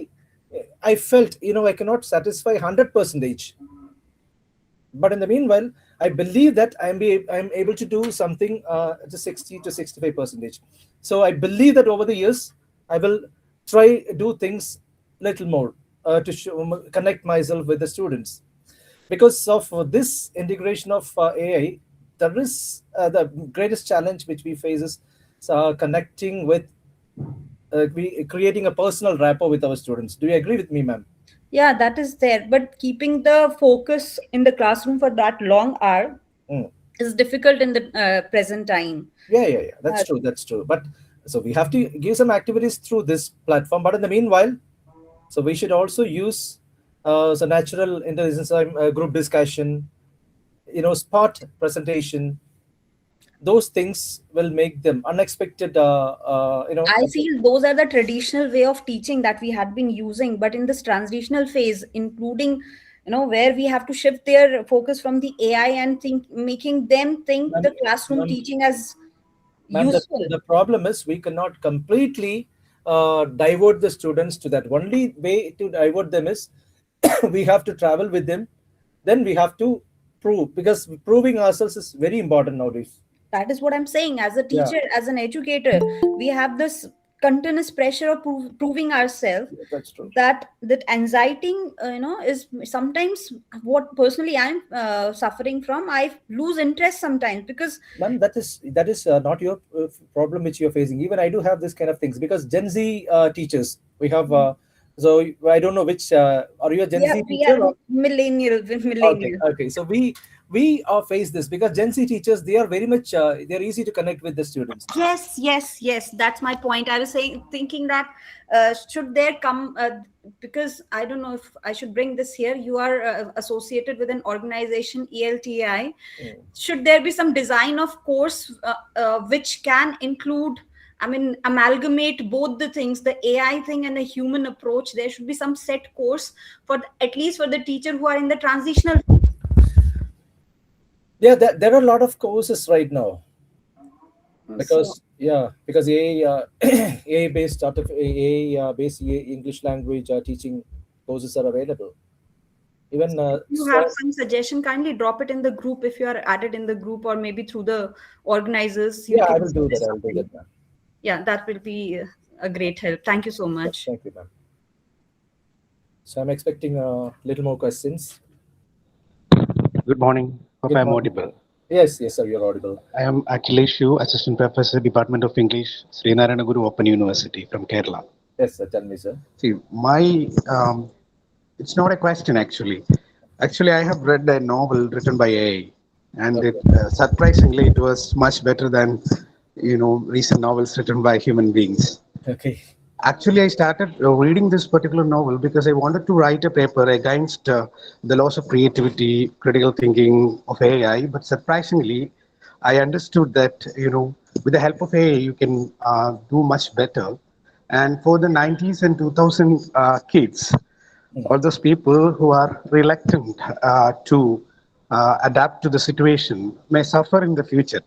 Speaker 7: I felt I cannot satisfy 100%. But in the meanwhile, I believe that I'm able to do something to 60 to 65%. So I believe that over the years, I will try do things little more to connect myself with the students. Because of this integration of AI, there is the greatest challenge which we face is connecting with, creating a personal rapport with our students. Do you agree with me, ma'am?
Speaker 15: Yeah, that is there. But keeping the focus in the classroom for that long hour is difficult in the present time.
Speaker 7: Yeah. That's true. That's true. But so we have to give some activities through this platform. But in the meanwhile, so we should also use so natural intelligence, group discussion, spot presentation. Those things will make them unexpected.
Speaker 15: I feel those are the traditional way of teaching that we had been using, but in this transitional phase, including where we have to shift their focus from the AI and making them think the classroom teaching as useful.
Speaker 7: The problem is we cannot completely divert the students to that. Only way to divert them is we have to travel with them. Then we have to prove, because proving ourselves is very important nowadays.
Speaker 15: That is what I'm saying. As a teacher, as an educator, we have this continuous pressure of proving ourselves.
Speaker 7: That's true.
Speaker 15: That anxiety, is sometimes what personally I'm suffering from. I lose interest sometimes because.
Speaker 7: Ma'am, that is not your problem which you're facing. Even I do have this kind of things because Gen Z teachers we have. So I don't know which are you a Gen Z teacher?
Speaker 15: We are millennial.
Speaker 7: Okay. So we face this because Gen Z teachers, they are very much they're easy to connect with the students.
Speaker 15: Yes, that's my point. I was thinking that should there come because I don't know if I should bring this here. You are associated with an organization, ELTI. Should there be some design of course which can include, amalgamate both the things, the AI thing and the human approach? There should be some set course for at least for the teacher who are in the transitional.
Speaker 7: Yeah, there are a lot of courses right now. Because AI based based English language teaching courses are available. Even
Speaker 15: you have some suggestion, kindly drop it in the group if you are added in the group, or maybe through the organizers.
Speaker 7: I will do that.
Speaker 15: Yeah, that will be a great help. Thank you so much.
Speaker 7: Thank you, ma'am. So I'm expecting a little more questions.
Speaker 16: Good morning. Hope I'm audible.
Speaker 7: Yes, sir, you're audible.
Speaker 16: I am Akhilesh Shu, Assistant Professor, Department of English, Sri Narayana Guru Open University from Kerala.
Speaker 7: Yes, sir, tell me, sir.
Speaker 16: See, it's not a question actually. Actually, I have read a novel written by AI, and surprisingly, it was much better than recent novels written by human beings.
Speaker 7: Okay.
Speaker 16: Actually, I started reading this particular novel because I wanted to write a paper against the loss of creativity, critical thinking of AI. But surprisingly, I understood that with the help of AI, you can do much better. And for the 90s and 2000 kids, all those people who are reluctant to adapt to the situation may suffer in the future.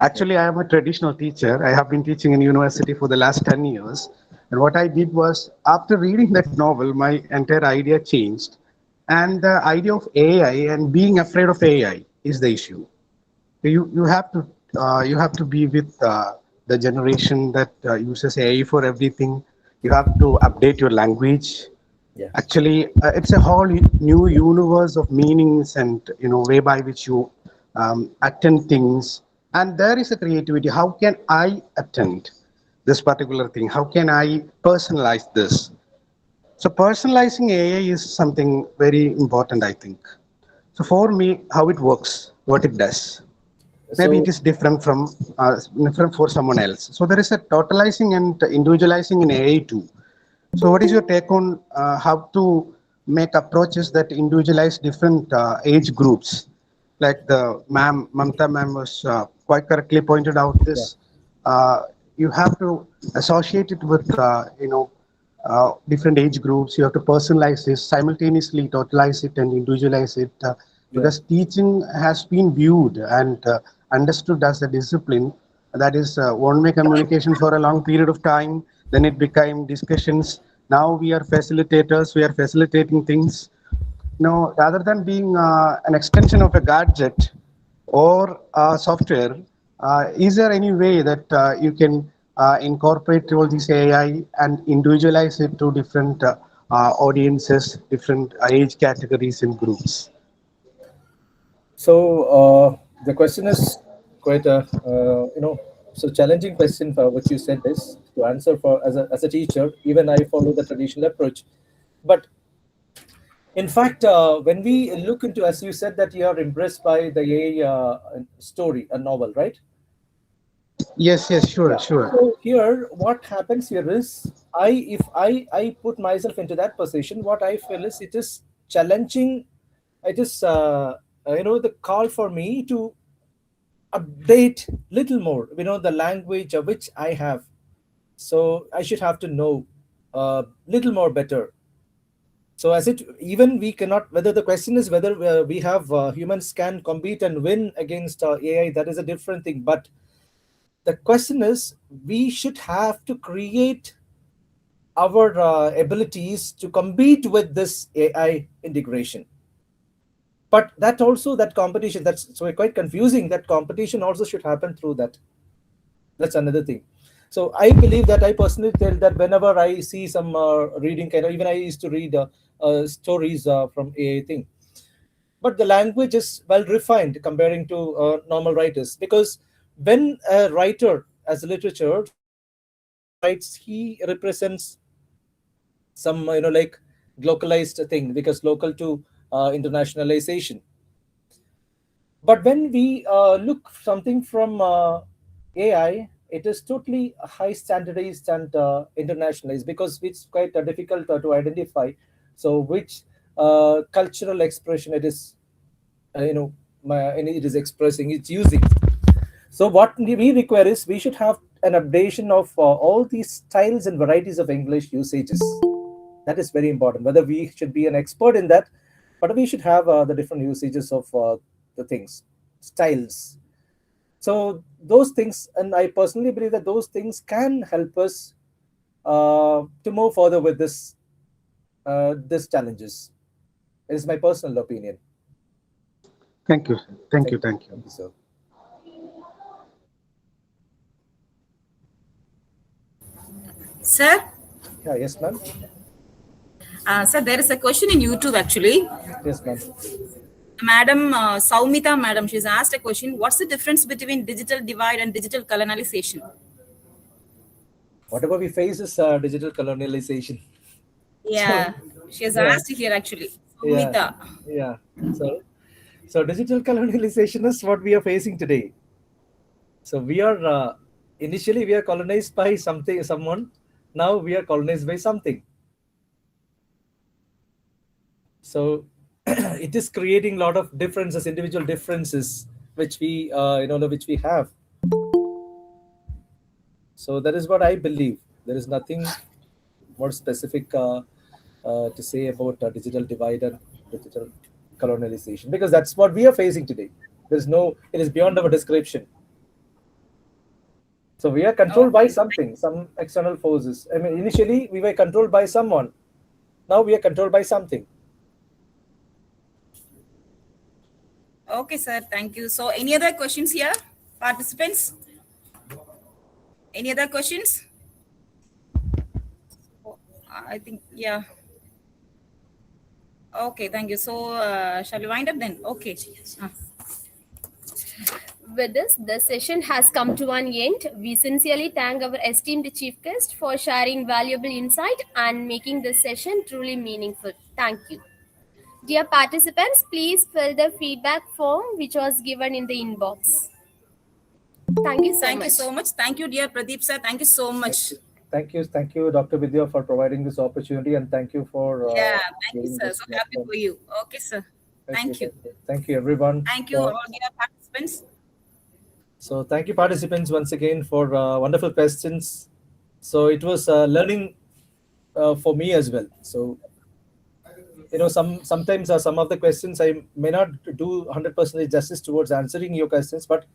Speaker 16: Actually, I am a traditional teacher. I have been teaching in university for the last 10 years. And what I did was, after reading that novel, my entire idea changed. And the idea of AI and being afraid of AI is the issue. You have to be with the generation that uses AI for everything. You have to update your language.
Speaker 7: Yeah.
Speaker 16: Actually, it's a whole new universe of meanings and way by which you attend things. And there is a creativity. How can I attend this particular thing? How can I personalize this? So personalizing AI is something very important, I think. So for me, how it works, what it does. Maybe
Speaker 7: So
Speaker 16: it is different for someone else. So there is a totalizing and individualizing in AI too. So what is your take on how to make approaches that individualize different age groups? Like the Mamta ma'am was quite correctly pointed out this. You have to associate it with different age groups. You have to personalize this, simultaneously totalize it and individualize it, because teaching has been viewed and understood as a discipline that is one-way communication for a long period of time. Then it became discussions. Now we are facilitators. We are facilitating things. No, rather than being an extension of a gadget or software, is there any way that you can incorporate all these AI and individualize it to different audiences, different age categories and groups?
Speaker 7: So the question is quite a so challenging question for what you said is to answer for as a teacher. Even I follow the traditional approach, but in fact, when we look into, as you said, that you are impressed by the AI story, a novel, right?
Speaker 16: Yes, yes, sure,
Speaker 7: Yeah.
Speaker 16: sure.
Speaker 7: So here, what happens here is, if I put myself into that position, what I feel is it is challenging. It is the call for me to update little more. The language of which I have. So I should have to know little more better. So as it, even we cannot, whether the question is whether we have humans can compete and win against AI, that is a different thing. But the question is, we should have to create our abilities to compete with this AI integration. But that also, that competition, that's so quite confusing. That competition also should happen through that. That's another thing. So I believe that I personally tell that whenever I see some reading kind of, even I used to read stories from AI thing, but the language is well refined comparing to normal writers, because when a writer as a literature writes, he represents some like localized thing, because local to internationalization. But when we look something from AI, it is totally high standardized and internationalized, because it's quite difficult to identify. So which cultural expression it is, it is expressing, it's using. So what we require is, we should have an updation of all these styles and varieties of English usages. That is very important. Whether we should be an expert in that, but we should have the different usages of the things, styles. So those things, and I personally believe that those things can help us to move further with this challenges. It is my personal opinion.
Speaker 16: Thank you. Thank you. Thank you.
Speaker 7: Thank you, sir.
Speaker 3: Sir?
Speaker 7: Yeah, yes, ma'am.
Speaker 3: Sir, there is a question in YouTube actually.
Speaker 7: Yes, ma'am.
Speaker 3: Madam Saumita, madam, she's asked a question. What's the difference between digital divide and digital colonialization?
Speaker 7: Whatever we face is digital colonialization.
Speaker 3: Yeah, she has asked here actually.
Speaker 7: Yeah,
Speaker 3: Saumita.
Speaker 7: yeah. So digital colonialization is what we are facing today. So we are initially we are colonized by someone. Now we are colonized by something. So it is creating a lot of differences, individual differences, which we which we have. So that is what I believe. There is nothing more specific to say about digital divide and digital colonialization, because that's what we are facing today. It is beyond our description. So we are controlled by something, some external forces. I mean, initially we were controlled by someone. Now we are controlled by something.
Speaker 3: Okay, sir. Thank you. So any other questions here, participants? Any other questions? I think, yeah. Okay, thank you. So shall we wind up then? Okay.
Speaker 10: With this, the session has come to an end. We sincerely thank our esteemed chief guest for sharing valuable insight and making this session truly meaningful. Thank you. Dear participants, please fill the feedback form which was given in the inbox. Thank you so much.
Speaker 3: Thank you so much. Thank you, dear Pradeep sir. Thank you so much.
Speaker 7: Thank you, Dr. Vidya, for providing this opportunity, and thank you for
Speaker 3: thank you, sir.
Speaker 7: this
Speaker 3: So happy
Speaker 7: platform.
Speaker 3: for you. Okay, sir. Thank you.
Speaker 7: Thank you, everyone.
Speaker 3: Thank you, all dear participants.
Speaker 7: So thank you, participants, once again for wonderful questions. So it was learning for me as well. So sometimes some of the questions I may not do 100% justice towards answering your questions, but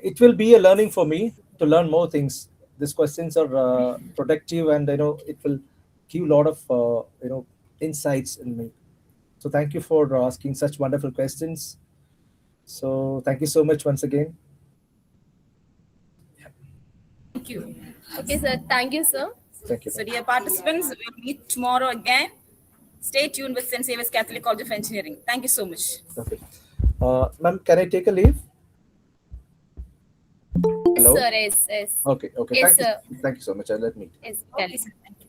Speaker 7: it will be a learning for me to learn more things. These questions are productive, and it will give a lot of insights in me. So thank you for asking such wonderful questions. So thank you so much once again.
Speaker 3: Thank you.
Speaker 10: Okay, sir. Thank you, sir.
Speaker 7: Thank you.
Speaker 3: So dear participants, we'll meet tomorrow again. Stay tuned with St. Xavier's Catholic College of Engineering. Thank you so much.
Speaker 7: Okay. Ma'am, can I take a leave?
Speaker 10: Yes,
Speaker 7: Hello?
Speaker 10: sir. Yes.
Speaker 7: Okay.
Speaker 10: Yes,
Speaker 7: Thank you so much. I'll let me.
Speaker 10: Yes,
Speaker 3: Okay, sir. Thank you.